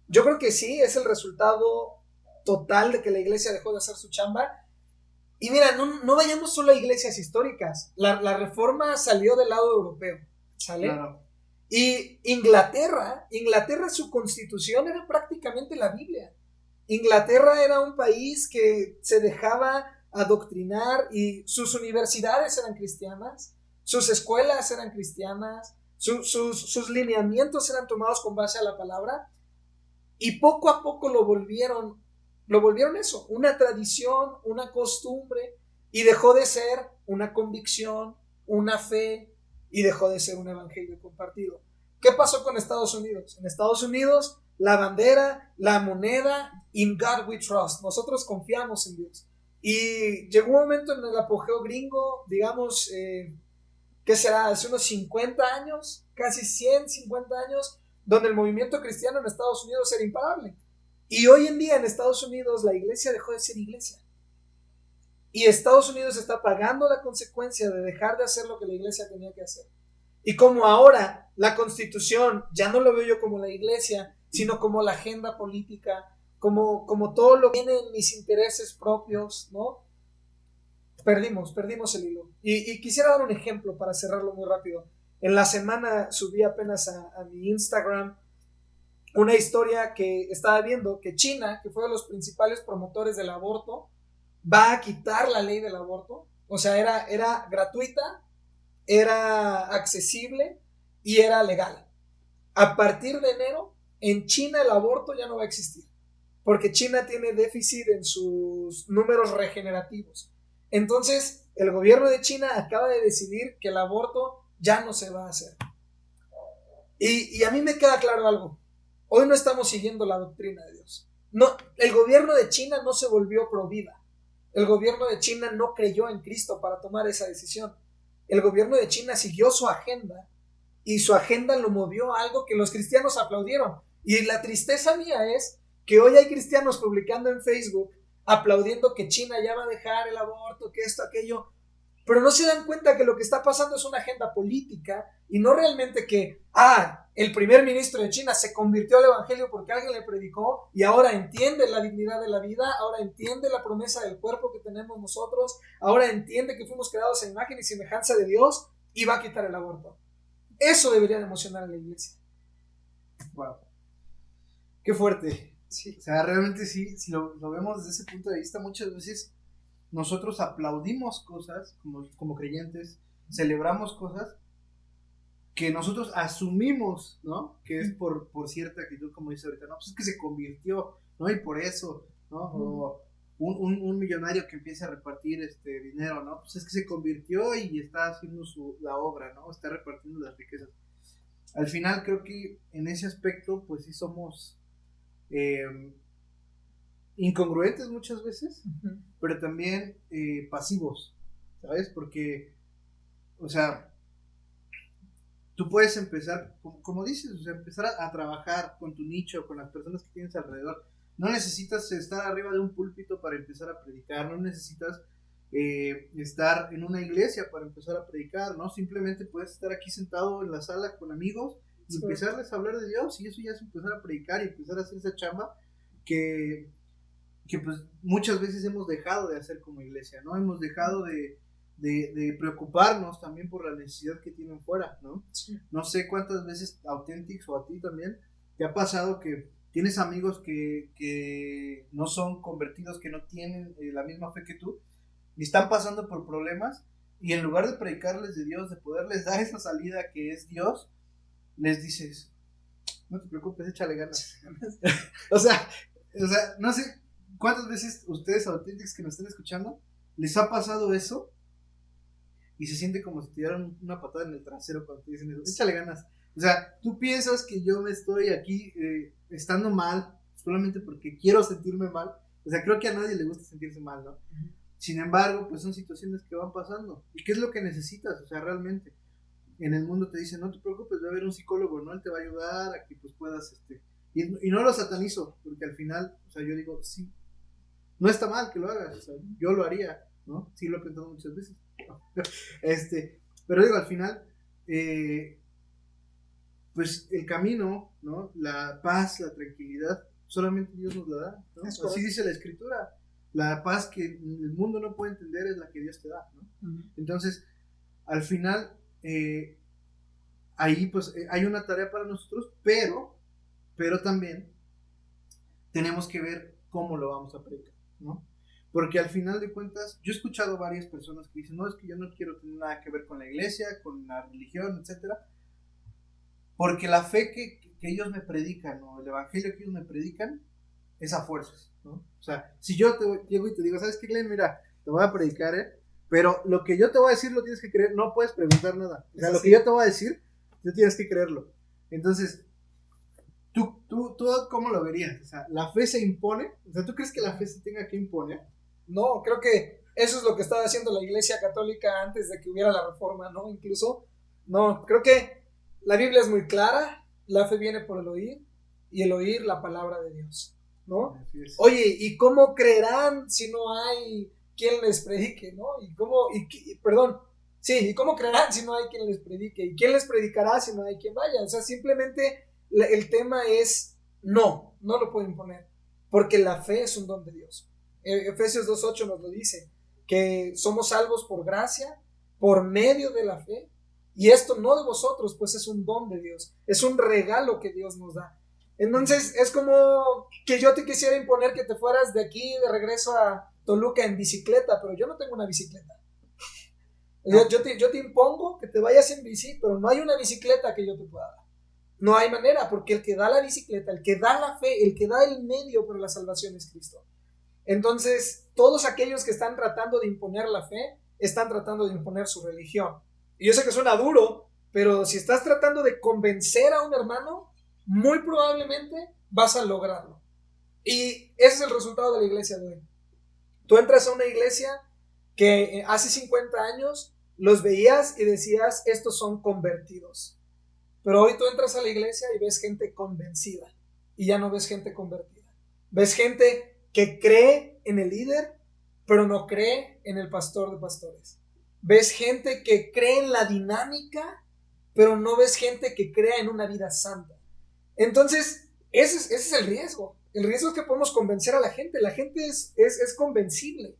Yo creo que sí, es el resultado total de que la iglesia dejó de hacer su chamba. Y mira, no vayamos solo a iglesias históricas. La reforma salió del lado europeo, ¿sale? Claro. Y Inglaterra, su constitución era prácticamente la Biblia. Inglaterra era un país que se dejaba adoctrinar y sus universidades eran cristianas, sus escuelas eran cristianas, sus lineamientos eran tomados con base a la palabra, y poco a poco lo volvieron eso, una tradición, una costumbre, y dejó de ser una convicción, una fe, y dejó de ser un evangelio compartido. ¿Qué pasó con Estados Unidos? En Estados Unidos, la bandera, la moneda, in God we trust. Nosotros confiamos en Dios. Y llegó un momento en el apogeo gringo, digamos, ¿qué será? Hace unos 50 años, casi 150 años, donde el movimiento cristiano en Estados Unidos era imparable. Y hoy en día en Estados Unidos la iglesia dejó de ser iglesia. Y Estados Unidos está pagando la consecuencia de dejar de hacer lo que la iglesia tenía que hacer. Y como ahora la Constitución ya no lo veo yo como la iglesia, sino como la agenda política, como todo lo que tiene mis intereses propios, ¿no? Perdimos el hilo. Y quisiera dar un ejemplo para cerrarlo muy rápido. En la semana subí apenas a mi Instagram una historia que estaba viendo que China, que fue de los principales promotores del aborto, va a quitar la ley del aborto. O sea, era gratuita, era accesible y era legal. A partir de enero, en China el aborto ya no va a existir, porque China tiene déficit en sus números regenerativos. Entonces, el gobierno de China acaba de decidir que el aborto ya no se va a hacer. Y a mí me queda claro algo. Hoy no estamos siguiendo la doctrina de Dios. No, el gobierno de China no se volvió pro vida. El gobierno de China no creyó en Cristo para tomar esa decisión. El gobierno de China siguió su agenda y su agenda lo movió a algo que los cristianos aplaudieron. Y la tristeza mía es que hoy hay cristianos publicando en Facebook aplaudiendo que China ya va a dejar el aborto, que esto, aquello, pero no se dan cuenta que lo que está pasando es una agenda política y no realmente que, el primer ministro de China se convirtió al evangelio porque alguien le predicó y ahora entiende la dignidad de la vida, ahora entiende la promesa del cuerpo que tenemos nosotros, ahora entiende que fuimos creados a imagen y semejanza de Dios y va a quitar el aborto. Eso debería de emocionar a la iglesia. Wow. Qué fuerte. Sí. O sea, realmente sí, si lo vemos desde ese punto de vista, muchas veces nosotros aplaudimos cosas como creyentes, celebramos cosas que nosotros asumimos, ¿no? Que es por cierta actitud, como dice ahorita, no, pues es que se convirtió, ¿no? Y por eso, ¿no? O un millonario que empieza a repartir dinero, ¿no? Pues es que se convirtió y está haciendo la obra, ¿no? Está repartiendo las riquezas. Al final creo que en ese aspecto, pues sí somos incongruentes muchas veces, pero también pasivos, ¿sabes? Porque, o sea, tú puedes empezar, como dices, o sea, empezar a trabajar con tu nicho, con las personas que tienes alrededor. No necesitas estar arriba de un púlpito para empezar a predicar, no necesitas estar en una iglesia para empezar a predicar, ¿no? Simplemente puedes estar aquí sentado en la sala con amigos y empezarles a hablar de Dios, y eso ya es empezar a predicar y empezar a hacer esa chamba que pues muchas veces hemos dejado de hacer como iglesia, ¿no? Hemos dejado de preocuparnos también por la necesidad que tienen fuera, ¿no? Sí. No sé cuántas veces Authentics o a ti también te ha pasado que tienes amigos que no son convertidos, que no tienen la misma fe que tú y están pasando por problemas, y en lugar de predicarles de Dios, de poderles dar esa salida que es Dios, les dices, no te preocupes, échale ganas. o sea, no sé cuántas veces ustedes Authentics que nos están escuchando les ha pasado eso. y se siente como si te dieran una patada en el trasero cuando te dicen eso. Échale ganas. O sea, tú piensas que yo me estoy aquí estando mal solamente porque quiero sentirme mal. O sea, creo que a nadie le gusta sentirse mal, ¿no? Uh-huh. Sin embargo, pues son situaciones que van pasando. ¿Y qué es lo que necesitas? O sea, realmente en el mundo te dicen, no te preocupes, va a haber un psicólogo, ¿no? Él te va a ayudar a que pues puedas, y no lo satanizo, porque al final, o sea, yo digo, sí, no está mal que lo hagas, o sea, yo lo haría, ¿no? Sí lo he pensado muchas veces. Pero digo, al final, pues el camino, ¿no? La paz, la tranquilidad, solamente Dios nos la da, ¿no? Así dice la Escritura. La paz que el mundo no puede entender es la que Dios te da, ¿no? Uh-huh. Entonces, al final, ahí pues hay una tarea para nosotros, pero también tenemos que ver cómo lo vamos a predicar, ¿no? Porque al final de cuentas, yo he escuchado varias personas que dicen, no, es que yo no quiero tener nada que ver con la iglesia, con la religión, etcétera, porque la fe que ellos me predican, o el evangelio que ellos me predican, es a fuerzas, ¿no? O sea, si yo llego y te digo, ¿sabes qué, Glenn? Mira, te voy a predicar, pero lo que yo te voy a decir lo tienes que creer, no puedes preguntar nada. O sea, lo que yo te voy a decir, tú tienes que creerlo. Entonces, ¿tú cómo lo verías? O sea, ¿la fe se impone? O sea, ¿tú crees que la fe se tenga que imponer? No, creo que eso es lo que estaba haciendo la Iglesia Católica antes de que hubiera la Reforma, ¿no? Incluso, no, creo que la Biblia es muy clara, la fe viene por el oír, y el oír la palabra de Dios, ¿no? Oye, ¿y cómo creerán si no hay quien les predique, ¿no? ¿Y cómo creerán si no hay quien les predique? ¿Y quién les predicará si no hay quien vaya? O sea, simplemente el tema es no lo puede imponer, porque la fe es un don de Dios. Efesios 2:8 nos lo dice, que somos salvos por gracia, por medio de la fe, y esto no de vosotros, pues es un don de Dios, es un regalo que Dios nos da. Entonces es como que yo te quisiera imponer que te fueras de aquí de regreso a Toluca en bicicleta, pero yo no tengo una bicicleta. Yo te impongo que te vayas en bici, pero no hay una bicicleta que yo te pueda dar. No hay manera, porque el que da la bicicleta, el que da la fe, el que da el medio para la salvación es Cristo. Entonces, todos aquellos que están tratando de imponer la fe, están tratando de imponer su religión. Y yo sé que suena duro, pero si estás tratando de convencer a un hermano, muy probablemente vas a lograrlo. Y ese es el resultado de la iglesia de hoy. Tú entras a una iglesia que hace 50 años los veías y decías, estos son convertidos. Pero hoy tú entras a la iglesia y ves gente convencida y ya no ves gente convertida. Ves gente que cree en el líder, pero no cree en el pastor de pastores. Ves gente que cree en la dinámica, pero no ves gente que crea en una vida santa. Entonces, ese es el riesgo. El riesgo es que podemos convencer a la gente. La gente es convencible.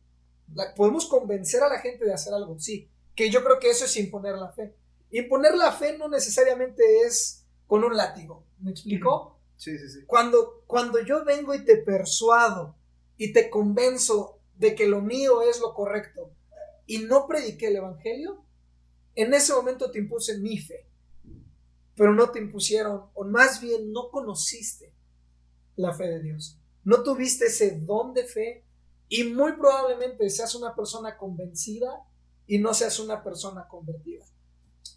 Podemos convencer a la gente de hacer algo, sí. Que yo creo que eso es imponer la fe. Imponer la fe no necesariamente es con un látigo. ¿Me explico? Sí. Cuando yo vengo y te persuado y te convenzo de que lo mío es lo correcto y no prediqué el evangelio, en ese momento te impuse mi fe, pero no te impusieron, o más bien no conociste la fe de Dios, no tuviste ese don de fe, y muy probablemente seas una persona convencida y no seas una persona convertida.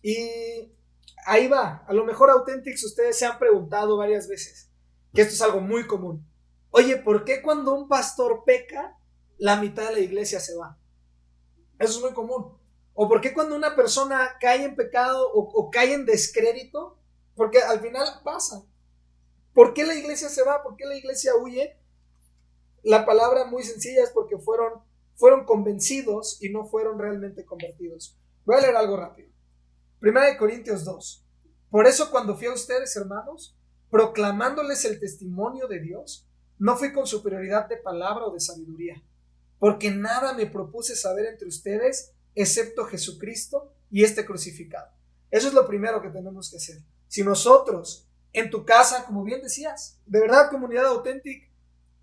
Y ahí va, a lo mejor Authentics ustedes se han preguntado varias veces, que esto es algo muy común. Oye, ¿por qué cuando un pastor peca, la mitad de la iglesia se va? Eso es muy común. ¿O por qué cuando una persona cae en pecado o cae en descrédito? Porque al final pasa. ¿Por qué la iglesia se va? ¿Por qué la iglesia huye? La palabra muy sencilla es porque fueron convencidos y no fueron realmente convertidos. Voy a leer algo rápido. 1 Corintios 2. Por eso cuando fui a ustedes, hermanos, proclamándoles el testimonio de Dios, no fui con superioridad de palabra o de sabiduría, porque nada me propuse saber entre ustedes excepto Jesucristo y este crucificado. Eso es lo primero que tenemos que hacer. Si nosotros, en tu casa, como bien decías, de verdad, comunidad auténtica,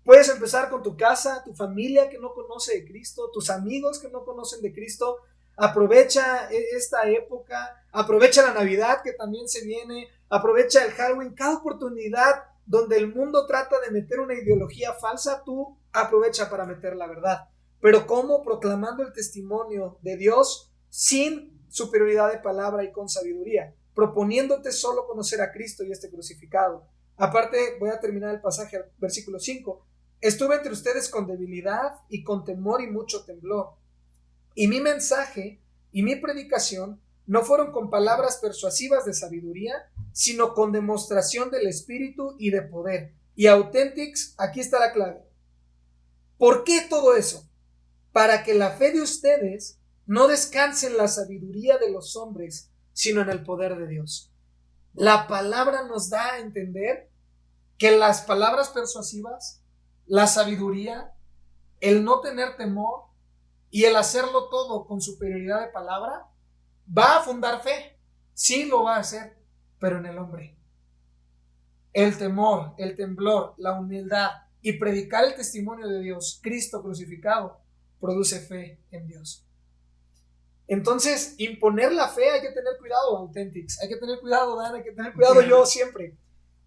puedes empezar con tu casa, tu familia que no conoce de Cristo, tus amigos que no conocen de Cristo. Aprovecha esta época, aprovecha la Navidad que también se viene, aprovecha el Halloween, cada oportunidad donde el mundo trata de meter una ideología falsa, tú aprovecha para meter la verdad. Pero ¿cómo? Proclamando el testimonio de Dios sin superioridad de palabra y con sabiduría, proponiéndote solo conocer a Cristo y este crucificado. Aparte, voy a terminar el pasaje, versículo 5. Estuve entre ustedes con debilidad y con temor y mucho temblor. Y mi mensaje y mi predicación no fueron con palabras persuasivas de sabiduría, sino con demostración del Espíritu y de poder. Y Authentics, aquí está la clave. ¿Por qué todo eso? Para que la fe de ustedes no descanse en la sabiduría de los hombres, sino en el poder de Dios. La palabra nos da a entender que las palabras persuasivas, la sabiduría, el no tener temor y el hacerlo todo con superioridad de palabra, va a fundar fe. Sí lo va a hacer, pero en el hombre. El temor, el temblor, la humildad y predicar el testimonio de Dios, Cristo crucificado, produce fe en Dios. Entonces, imponer la fe, hay que tener cuidado, Authentics, hay que tener cuidado, Dan, hay que tener cuidado yo siempre.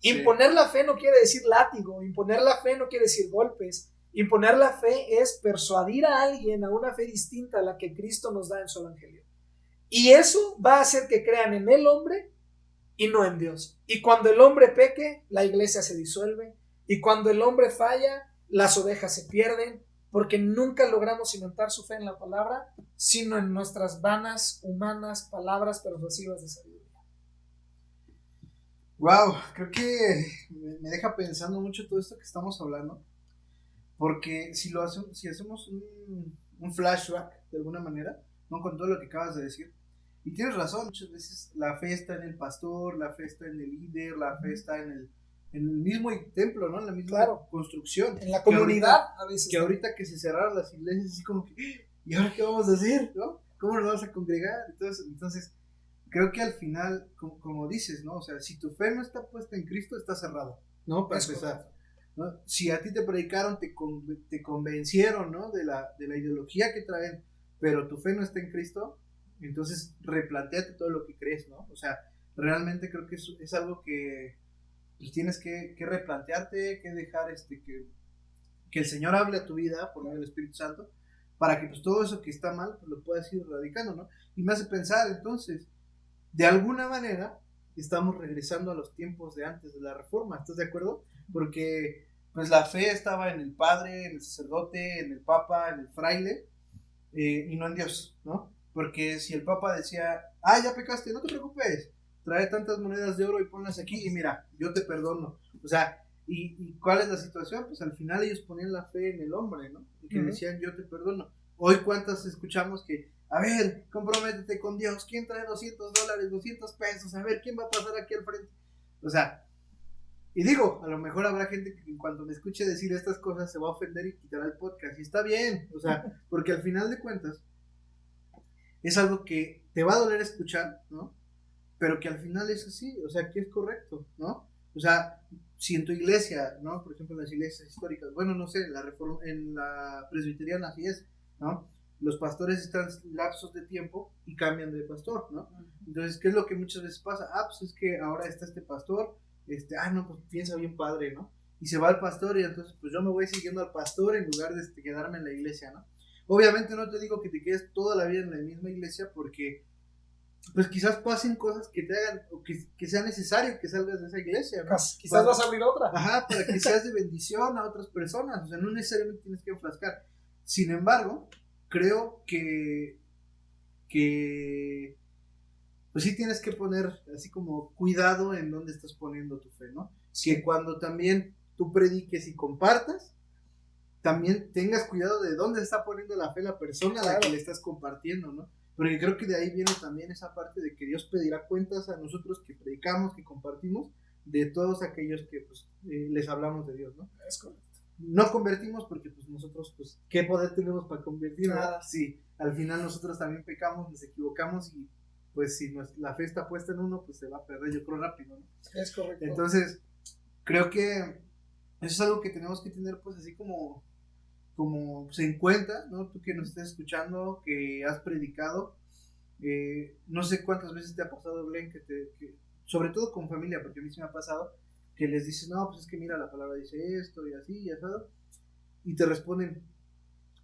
Imponer la fe no quiere decir látigo, imponer la fe no quiere decir golpes. Imponer la fe es persuadir a alguien a una fe distinta a la que Cristo nos da en su evangelio. Y eso va a hacer que crean en el hombre y no en Dios. Y cuando el hombre peque, la iglesia se disuelve. Y cuando el hombre falla, las ovejas se pierden, porque nunca logramos cimentar su fe en la palabra, sino en nuestras vanas, humanas palabras persuasivas de sabiduría. Wow, creo que me deja pensando mucho todo esto que estamos hablando, porque si hacemos un flashback de alguna manera, ¿no? Con todo lo que acabas de decir, y tienes razón, muchas veces la fe está en el pastor, la fe está en el líder, la fe está en el mismo templo, ¿no? En la misma construcción. En la comunidad, a veces. Que ahorita que se cerraron las iglesias, así como que, ¿y ahora qué vamos a hacer? ¿No? ¿Cómo nos vamos a congregar? Entonces creo que al final, como dices, ¿no? O sea, si tu fe no está puesta en Cristo, está cerrada, ¿no? Para empezar, ¿no? Si a ti te predicaron, te convencieron, ¿no? De la ideología que traen, pero tu fe no está en Cristo, entonces replantéate todo lo que crees, ¿no? O sea, realmente creo que es algo que pues, tienes que replantearte, que dejar que el Señor hable a tu vida por medio del Espíritu Santo, para que pues todo eso que está mal, pues lo puedas ir erradicando, ¿no? Y me hace pensar, entonces, de alguna manera, estamos regresando a los tiempos de antes de la Reforma, ¿estás de acuerdo? Porque pues la fe estaba en el padre, en el sacerdote, en el papa, en el fraile, y no en Dios, ¿no? Porque si el papa decía, ya pecaste, no te preocupes, trae tantas monedas de oro y ponlas aquí y mira, yo te perdono. O sea, ¿y cuál es la situación? Pues al final ellos ponían la fe en el hombre, ¿no? Y que decían, yo te perdono. Hoy, ¿cuántas escuchamos que, a ver, comprométete con Dios, ¿quién trae $200, $200? A ver, ¿quién va a pasar aquí al frente? O sea, y digo, a lo mejor habrá gente que en cuanto me escuche decir estas cosas se va a ofender y quitará el podcast, y está bien, o sea, porque al final de cuentas es algo que te va a doler escuchar, ¿no? Pero que al final es así, o sea, que es correcto, ¿no? O sea, si en tu iglesia, ¿no? Por ejemplo, en las iglesias históricas, bueno, no sé, en la presbiteriana así es, ¿no? Los pastores están lapsos de tiempo y cambian de pastor, ¿no? Entonces, ¿qué es lo que muchas veces pasa? Pues es que ahora está este pastor, no, pues piensa bien padre, ¿no? Y se va al pastor y entonces, pues yo me voy siguiendo al pastor en lugar de quedarme en la iglesia, ¿no? Obviamente no te digo que te quedes toda la vida en la misma iglesia porque pues quizás pasen cosas que te hagan o que sea necesario que salgas de esa iglesia, ¿no? Quizás vas a abrir otra. Para que seas de bendición a otras personas, o sea, no necesariamente tienes que enfrascar. Sin embargo, creo que pues sí tienes que poner así como cuidado en dónde estás poniendo tu fe, ¿no? Sí. Que cuando también tú prediques y compartas, también tengas cuidado de dónde está poniendo la fe la persona a la que le estás compartiendo, ¿no? Porque creo que de ahí viene también esa parte de que Dios pedirá cuentas a nosotros que predicamos, que compartimos, de todos aquellos que pues, les hablamos de Dios, ¿no? Es correcto. No convertimos porque pues nosotros, pues, ¿qué poder tenemos para convertir? Nada. Sí, al final nosotros también pecamos, nos equivocamos y pues si la fe está puesta en uno, pues se va a perder, yo creo, rápido, ¿no? Es correcto. Entonces, creo que eso es algo que tenemos que tener pues así como se en cuenta, ¿no? Tú que nos estés escuchando, que has predicado, no sé cuántas veces te ha pasado, Glenn, que sobre todo con familia, porque a mí sí me ha pasado, que les dices, no, pues es que mira, la palabra dice esto y así, y así, y te responden,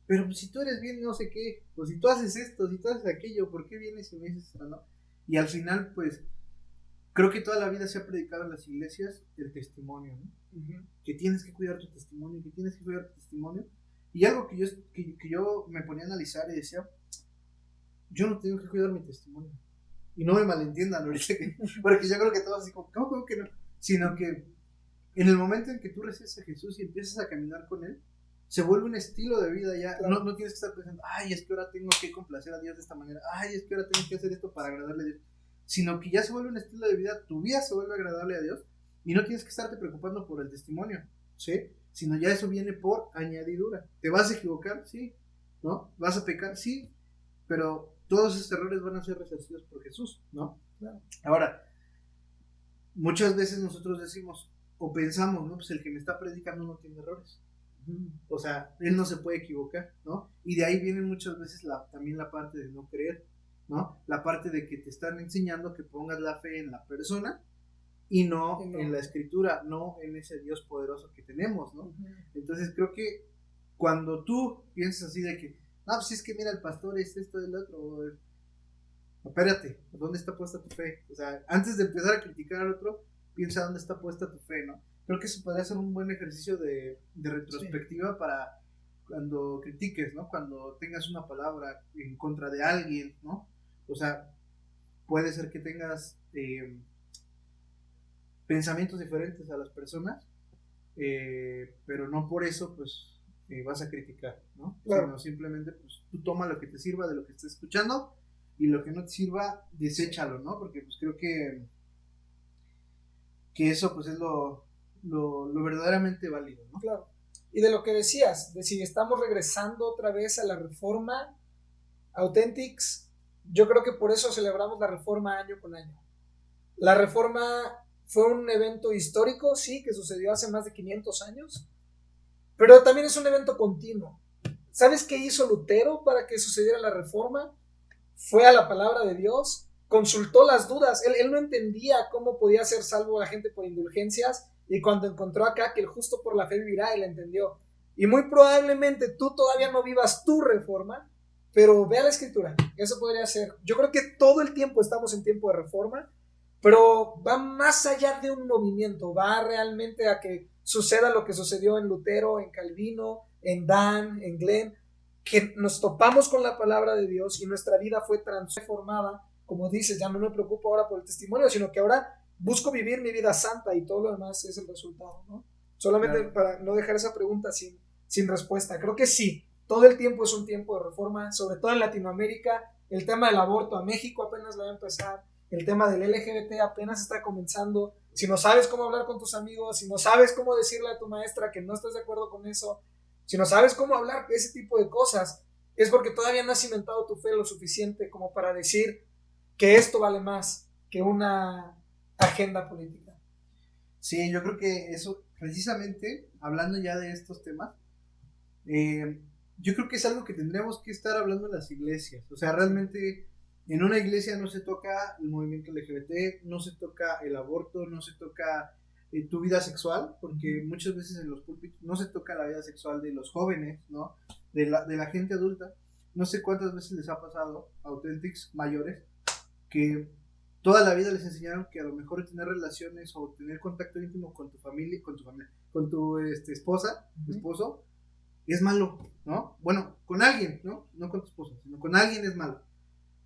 pero pues, si tú eres bien no sé qué, o si tú haces esto, si tú haces aquello, ¿por qué vienes y me dices esto, no? Y al final, pues, creo que toda la vida se ha predicado en las iglesias el testimonio, ¿no? Uh-huh. Que tienes que cuidar tu testimonio, que tienes que cuidar tu testimonio. Y algo que yo me ponía a analizar y decía, yo no tengo que cuidar mi testimonio. Y no me malentiendan ahorita, porque yo creo que todos así como, ¿cómo que no? Sino que en el momento en que tú recibes a Jesús y empiezas a caminar con Él, se vuelve un estilo de vida ya. Claro. No tienes que estar pensando, ay, es que ahora tengo que complacer a Dios de esta manera, ay, es que ahora tengo que hacer esto para agradarle a Dios. Sino que ya se vuelve un estilo de vida, tu vida se vuelve agradable a Dios y no tienes que estarte preocupando por el testimonio, ¿sí? Sino ya eso viene por añadidura. ¿Te vas a equivocar? Sí. ¿No? ¿Vas a pecar? Sí. Pero todos esos errores van a ser resarcidos por Jesús, ¿no? Claro. Ahora, muchas veces nosotros decimos o pensamos, ¿no? Pues el que me está predicando no tiene errores. O sea, él no se puede equivocar, ¿no? Y de ahí viene muchas veces también la parte de no creer, ¿no? La parte de que te están enseñando que pongas la fe en la persona y no en la escritura, no en ese Dios poderoso que tenemos, ¿no? Entonces creo que cuando tú piensas así de que, no, pues es que mira, el pastor es esto del otro, espérate, ¿dónde está puesta tu fe? O sea, antes de empezar a criticar al otro, piensa dónde está puesta tu fe, ¿no? Creo que eso podría ser un buen ejercicio de retrospectiva, sí, para cuando critiques, ¿no? Cuando tengas una palabra en contra de alguien, ¿no? O sea, puede ser que tengas pensamientos diferentes a las personas, pero no por eso, pues, vas a criticar, ¿no? Claro. Sino simplemente, pues, tú toma lo que te sirva de lo que estés escuchando y lo que no te sirva, deséchalo, ¿no? Porque, pues, creo que eso, pues, es lo verdaderamente válido, ¿no? Claro. Y de lo que decías, de si estamos regresando otra vez a la Reforma Authentics, yo creo que por eso celebramos la Reforma año con año. La Reforma fue un evento histórico, sí, que sucedió hace más de 500 años, pero también es un evento continuo. ¿Sabes qué hizo Lutero para que sucediera la Reforma? Fue a la palabra de Dios, consultó las dudas, él no entendía cómo podía ser salvo la gente por indulgencias, y cuando encontró acá que el justo por la fe vivirá, él entendió. Y muy probablemente tú todavía no vivas tu reforma, pero ve a la escritura, eso podría ser. Yo creo que todo el tiempo estamos en tiempo de reforma, pero va más allá de un movimiento, va realmente a que suceda lo que sucedió en Lutero, en Calvino, en Dan, en Glenn, que nos topamos con la palabra de Dios y nuestra vida fue transformada. Como dices, ya no me preocupo ahora por el testimonio, sino que ahora busco vivir mi vida santa y todo lo demás es el resultado, ¿no? Solamente claro, para no dejar esa pregunta sin respuesta. Creo que sí, todo el tiempo es un tiempo de reforma, sobre todo en Latinoamérica. El tema del aborto a México apenas va a empezar, el tema del LGBT apenas está comenzando. Si no sabes cómo hablar con tus amigos, si no sabes cómo decirle a tu maestra que no estás de acuerdo con eso, si no sabes cómo hablar de ese tipo de cosas, es porque todavía no has cimentado tu fe lo suficiente como para decir que esto vale más que una agenda política. Sí, yo creo que eso, precisamente, hablando ya de estos temas, yo creo que es algo que tendríamos que estar hablando en las iglesias. O sea, realmente en una iglesia no se toca el movimiento LGBT, no se toca el aborto, no se toca tu vida sexual, porque muchas veces en los púlpitos no se toca la vida sexual de los jóvenes, ¿no? De la gente adulta. No sé cuántas veces les ha pasado a Authentics mayores que toda la vida les enseñaron que a lo mejor tener relaciones o tener contacto íntimo con tu familia, con tu esposa, tu esposo, es malo, ¿no? Bueno, con alguien, ¿no? No con tu esposa, sino con alguien es malo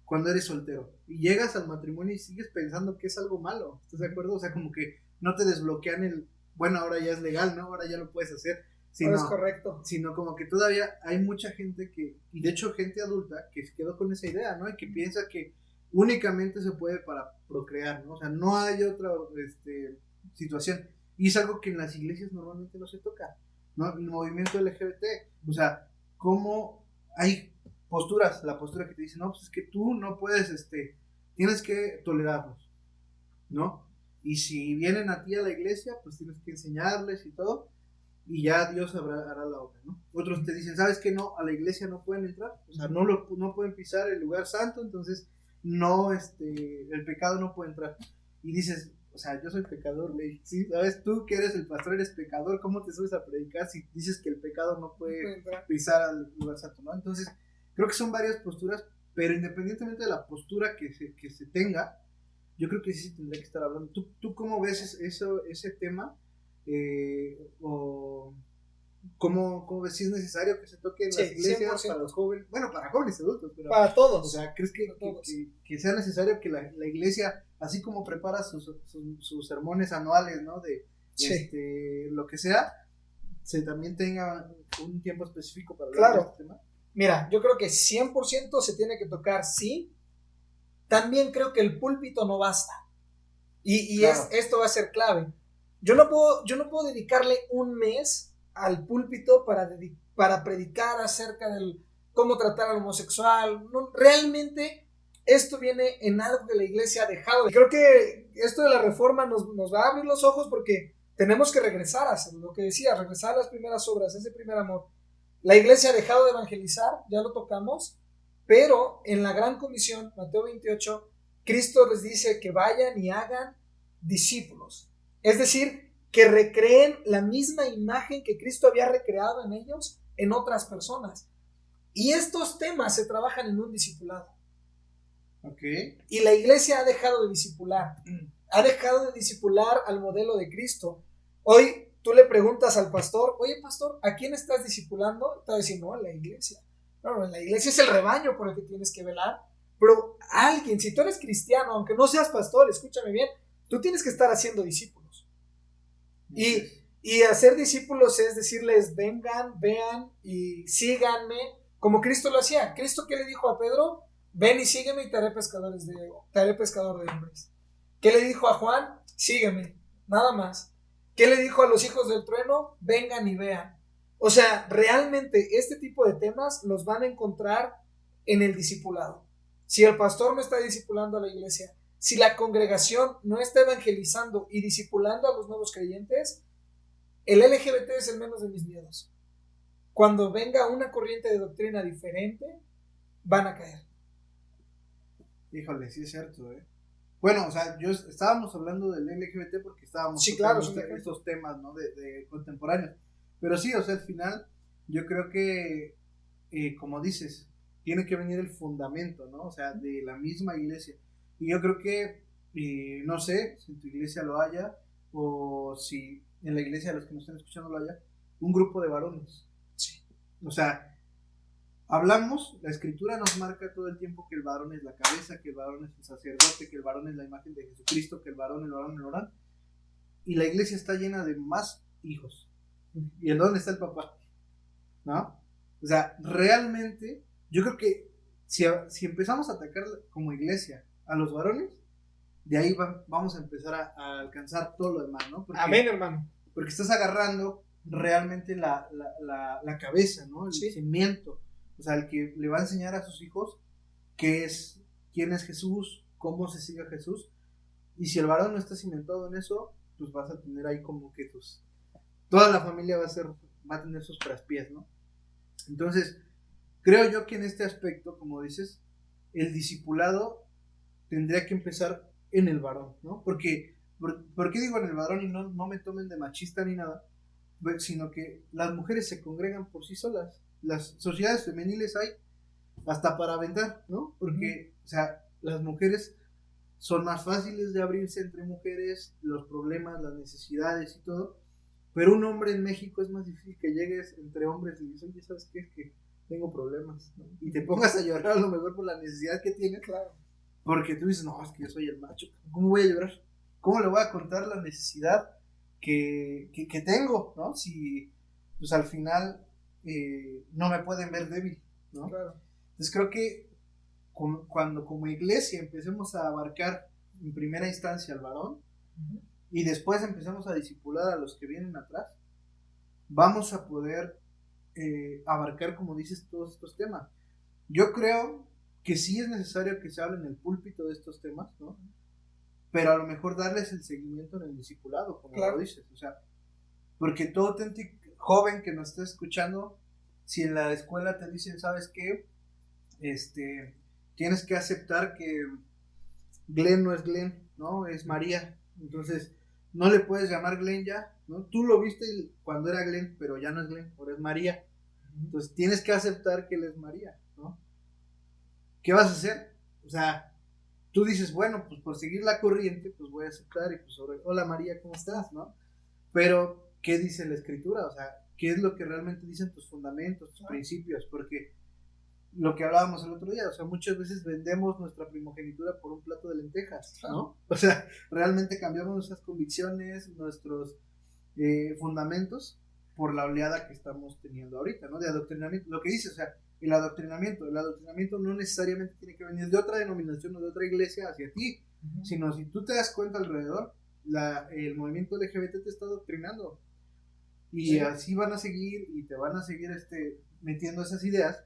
cuando eres soltero. Y llegas al matrimonio y sigues pensando que es algo malo, ¿estás de acuerdo? O sea, como que no te desbloquean bueno, ahora ya es legal, ¿no? Ahora ya lo puedes hacer. Sino, es correcto. Sino como que todavía hay mucha gente y de hecho gente adulta, que se quedó con esa idea, ¿no? Y que piensa que únicamente se puede para procrear, ¿no? O sea, no hay otra situación. Y es algo que en las iglesias normalmente no se toca, ¿no? El movimiento LGBT, o sea, cómo hay posturas, la postura que te dice, no, pues es que tú no puedes, tienes que tolerarlos, ¿no? Y si vienen a ti a la iglesia, pues tienes que enseñarles y todo, y ya Dios hará la obra, ¿no? Otros te dicen, ¿sabes qué? No, a la iglesia no pueden entrar, o sea, no pueden pisar el lugar santo, entonces no, el pecado no puede entrar. Y dices, o sea, yo soy pecador, güey, ¿sí? ¿Sabes? Tú que eres el pastor, eres pecador, ¿cómo te subes a predicar si dices que el pecado no puede pisar al lugar santo, ¿no? Entonces, creo que son varias posturas, pero independientemente de la postura que se tenga, yo creo que sí se tendría que estar hablando. ¿Tú cómo ves ese tema? O ¿cómo ves si es necesario que se toque en las iglesias 100%. Para los jóvenes? Bueno, para jóvenes adultos, pero para todos. O sea, ¿crees que sea necesario que la iglesia, así como prepara sus sermones anuales, ¿no? De lo que sea, se también tenga un tiempo específico para hablar de este tema? Mira, yo creo que 100% se tiene que tocar, sí. También creo que el púlpito no basta. Y claro. Esto va a ser clave. Yo no puedo dedicarle un mes al púlpito para predicar acerca del cómo tratar al homosexual. No, realmente esto viene en algo que la iglesia ha dejado. Creo que esto de la reforma nos va a abrir los ojos porque tenemos que regresar a hacer lo que decía, regresar a las primeras obras, ese primer amor. La iglesia ha dejado de evangelizar, ya lo tocamos, pero en la gran comisión, Mateo 28, Cristo les dice que vayan y hagan discípulos. Es decir, que recreen la misma imagen que Cristo había recreado en ellos, en otras personas. Y estos temas se trabajan en un discipulado. Okay. Y la iglesia ha dejado de discipular. Ha dejado de discipular al modelo de Cristo. Hoy tú le preguntas al pastor, oye pastor, ¿a quién estás discipulando? Te va a decir, no, la iglesia. No, la iglesia es el rebaño por el que tienes que velar. Pero alguien, si tú eres cristiano, aunque no seas pastor, escúchame bien, tú tienes que estar haciendo discípulos. Y hacer discípulos es decirles, vengan, vean y síganme, como Cristo lo hacía. ¿Cristo qué le dijo a Pedro? Ven y sígueme y te haré pescador de hombres. ¿Qué le dijo a Juan? Sígueme, nada más. ¿Qué le dijo a los hijos del trueno? Vengan y vean. O sea, realmente este tipo de temas los van a encontrar en el discipulado. Si el pastor no está discipulando a la iglesia, si la congregación no está evangelizando y discipulando a los nuevos creyentes, el LGBT es el menos de mis miedos. Cuando venga una corriente de doctrina diferente, van a caer. Híjole, sí es cierto, Bueno, o sea, estábamos hablando del LGBT porque estábamos tocando estos temas, ¿no? De contemporáneos. Pero sí, o sea, al final, yo creo que, como dices, tiene que venir el fundamento, ¿no? O sea, de la misma iglesia. Y yo creo que, no sé si en tu iglesia lo haya, o si en la iglesia de los que nos están escuchando lo haya, un grupo de varones. Sí. O sea, hablamos, la escritura nos marca todo el tiempo que el varón es la cabeza, que el varón es el sacerdote, que el varón es la imagen de Jesucristo, que el varón. Y la iglesia está llena de más hijos. ¿Y en dónde está el papá? ¿No? O sea, realmente, yo creo que si empezamos a atacar como iglesia a los varones, de ahí vamos a empezar a alcanzar todo lo demás, ¿no? Amén, hermano. Porque estás agarrando realmente la cabeza, ¿no? El cimiento. O sea, el que le va a enseñar a sus hijos quién es Jesús, cómo se sigue a Jesús. Y si el varón no está cimentado en eso, pues vas a tener ahí como que toda la familia va a tener sus traspiés, ¿no? Entonces, creo yo que en este aspecto, como dices, el discipulado tendría que empezar en el varón, ¿no? ¿Por qué digo en el varón y no me tomen de machista ni nada? Sino que las mujeres se congregan por sí solas. Las sociedades femeniles hay hasta para aventar, ¿no? Porque, o sea, las mujeres son más fáciles de abrirse entre mujeres, los problemas, las necesidades y todo. Pero un hombre en México es más difícil que llegues entre hombres y dices, oye, ¿sabes qué? Es que tengo problemas, ¿no? Y te pongas a llorar a lo mejor por la necesidad que tienes. Claro. Porque tú dices, no, es que yo soy el macho. ¿Cómo voy a llorar? ¿Cómo le voy a contar la necesidad que tengo, ¿no? Si, pues al final no me pueden ver débil, ¿no? Claro. Entonces creo que cuando como iglesia empecemos a abarcar en primera instancia al varón, y después empezamos a discipular a los que vienen atrás, vamos a poder abarcar, como dices, todos estos temas. Yo creo que sí es necesario que se hable en el púlpito de estos temas, ¿no? Pero a lo mejor darles el seguimiento en el discipulado, como lo dices, o sea, porque todo auténtico joven que nos está escuchando, si en la escuela te dicen, ¿sabes qué? Tienes que aceptar que Glenn no es Glenn, ¿no? Es María. Entonces, no le puedes llamar Glenn ya, ¿no? Tú lo viste cuando era Glenn, pero ya no es Glenn, ahora es María. Entonces, tienes que aceptar que él es María, ¿no? ¿Qué vas a hacer? O sea, tú dices, bueno, pues por seguir la corriente, pues voy a aceptar y pues hola María, ¿cómo estás? ¿No? Pero, ¿qué dice la escritura? O sea, ¿qué es lo que realmente dicen tus fundamentos, tus principios? Porque lo que hablábamos el otro día, o sea, muchas veces vendemos nuestra primogenitura por un plato de lentejas, ¿no? O sea, realmente cambiamos nuestras convicciones, nuestros fundamentos por la oleada que estamos teniendo ahorita, ¿no? De adoctrinamiento, lo que dice, o sea, el adoctrinamiento no necesariamente tiene que venir de otra denominación o de otra iglesia hacia ti, sino si tú te das cuenta alrededor, el movimiento LGBT te está adoctrinando y así van a seguir y te van a seguir metiendo esas ideas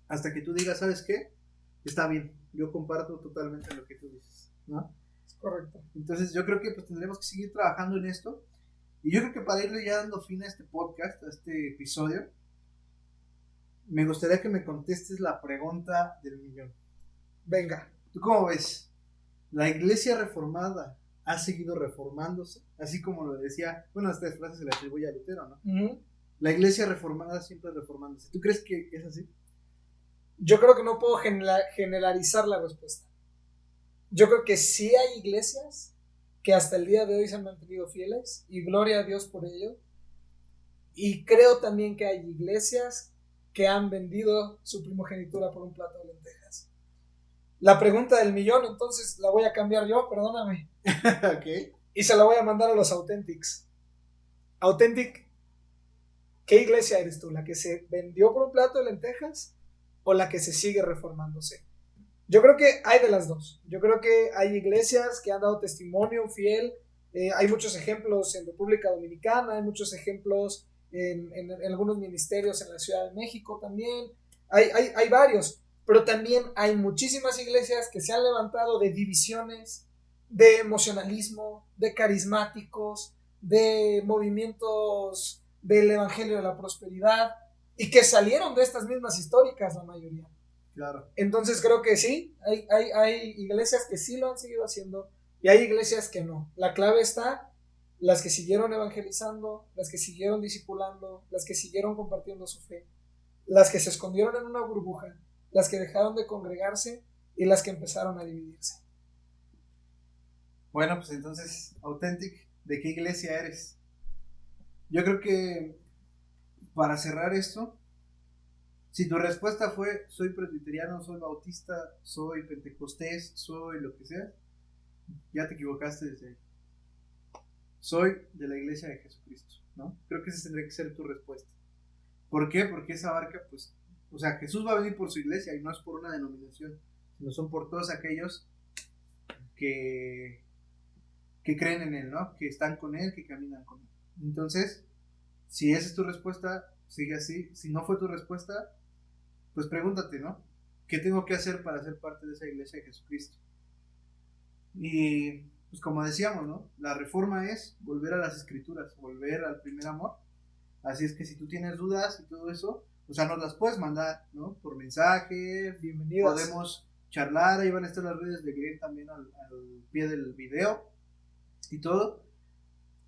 hasta que tú digas, ¿sabes qué? Está bien, yo comparto totalmente lo que tú dices, ¿no? Es correcto. Entonces yo creo que pues tendremos que seguir trabajando en esto y yo creo que para irle ya dando fin a este podcast, a este episodio, me gustaría que me contestes la pregunta del millón. Venga. ¿Tú cómo ves? ¿La iglesia reformada ha seguido reformándose? Así como lo decía, bueno, estas frases se las atribuye a Lutero, ¿no? Uh-huh. La iglesia reformada siempre reformándose. ¿Tú crees que es así? Yo creo que no puedo generalizar la respuesta. Yo creo que sí hay iglesias que hasta el día de hoy se han mantenido fieles y gloria a Dios por ello. Y creo también que hay iglesias que han vendido su primogenitura por un plato de lentejas. La pregunta del millón, entonces la voy a cambiar yo, perdóname. Okay. Y se la voy a mandar a los Authentics. Authentic, ¿qué iglesia eres tú? ¿La que se vendió por un plato de lentejas o la que se sigue reformándose? Yo creo que hay de las dos. Yo creo que hay iglesias que han dado testimonio fiel. Hay muchos ejemplos en República Dominicana, hay muchos ejemplos en algunos ministerios en la Ciudad de México también. Hay varios, pero también hay muchísimas iglesias que se han levantado de divisiones, de emocionalismo, de carismáticos, de movimientos del Evangelio de la Prosperidad y que salieron de estas mismas históricas la mayoría. Claro. Entonces creo que sí, hay iglesias que sí lo han seguido haciendo y hay iglesias que no. La clave está las que siguieron evangelizando, las que siguieron discipulando, las que siguieron compartiendo su fe, las que se escondieron en una burbuja, las que dejaron de congregarse y las que empezaron a dividirse. Bueno, pues entonces, Authentic, ¿de qué iglesia eres? Yo creo que para cerrar esto, si tu respuesta fue soy presbiteriano, soy bautista, soy pentecostés, soy lo que sea, ya te equivocaste desde ahí. Soy de la iglesia de Jesucristo, ¿no? Creo que esa tendría que ser tu respuesta. ¿Por qué? Porque esa barca, pues, o sea, Jesús va a venir por su iglesia y no es por una denominación, sino son por todos aquellos que creen en Él, ¿no? Que están con Él, que caminan con Él. Entonces, si esa es tu respuesta, sigue así. Si no fue tu respuesta, pues pregúntate, ¿no? ¿Qué tengo que hacer para ser parte de esa iglesia de Jesucristo? Y pues como decíamos, ¿no? La reforma es volver a las escrituras, volver al primer amor. Así es que si tú tienes dudas y todo eso, o sea, nos las puedes mandar, ¿no? Por mensaje, bienvenidos. Podemos charlar, ahí van a estar las redes de Glenn también al pie del video y todo.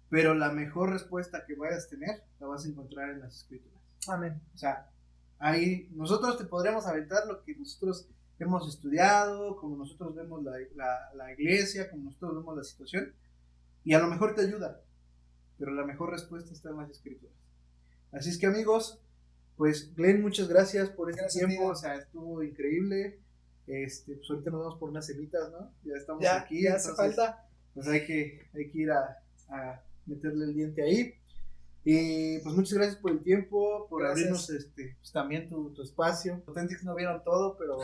Pero la mejor respuesta que vayas a tener la vas a encontrar en las escrituras. Amén. O sea, ahí nosotros te podríamos aventar lo que nosotros hemos estudiado, como nosotros vemos la iglesia, como nosotros vemos la situación, y a lo mejor te ayuda, pero la mejor respuesta está en las escrituras. Así es que amigos, pues Glenn, muchas gracias por este tiempo, o sea, estuvo increíble. Pues ahorita nos vamos por unas cenitas, ¿no? Ya estamos aquí. Ya hace falta. Pues hay que ir a meterle el diente ahí. Y pues muchas gracias por el tiempo, por abrirnos pues, también tu espacio. Authentics no vieron todo, pero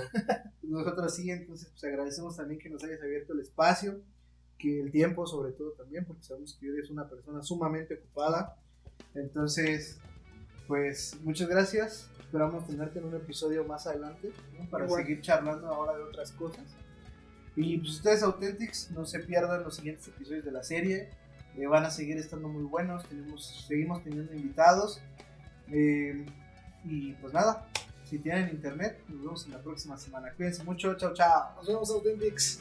nosotros sí, entonces pues agradecemos también que nos hayas abierto el espacio, que el tiempo sobre todo también, porque sabemos que eres una persona sumamente ocupada. Entonces, pues muchas gracias. Esperamos tenerte en un episodio más adelante, ¿no? Para seguir charlando ahora de otras cosas. Y pues ustedes Authentics, no se pierdan los siguientes episodios de la serie. Van a seguir estando muy buenos, seguimos teniendo invitados. Y pues nada, si tienen internet, nos vemos en la próxima semana. Cuídense mucho, chao, chao. Nos vemos Authentics.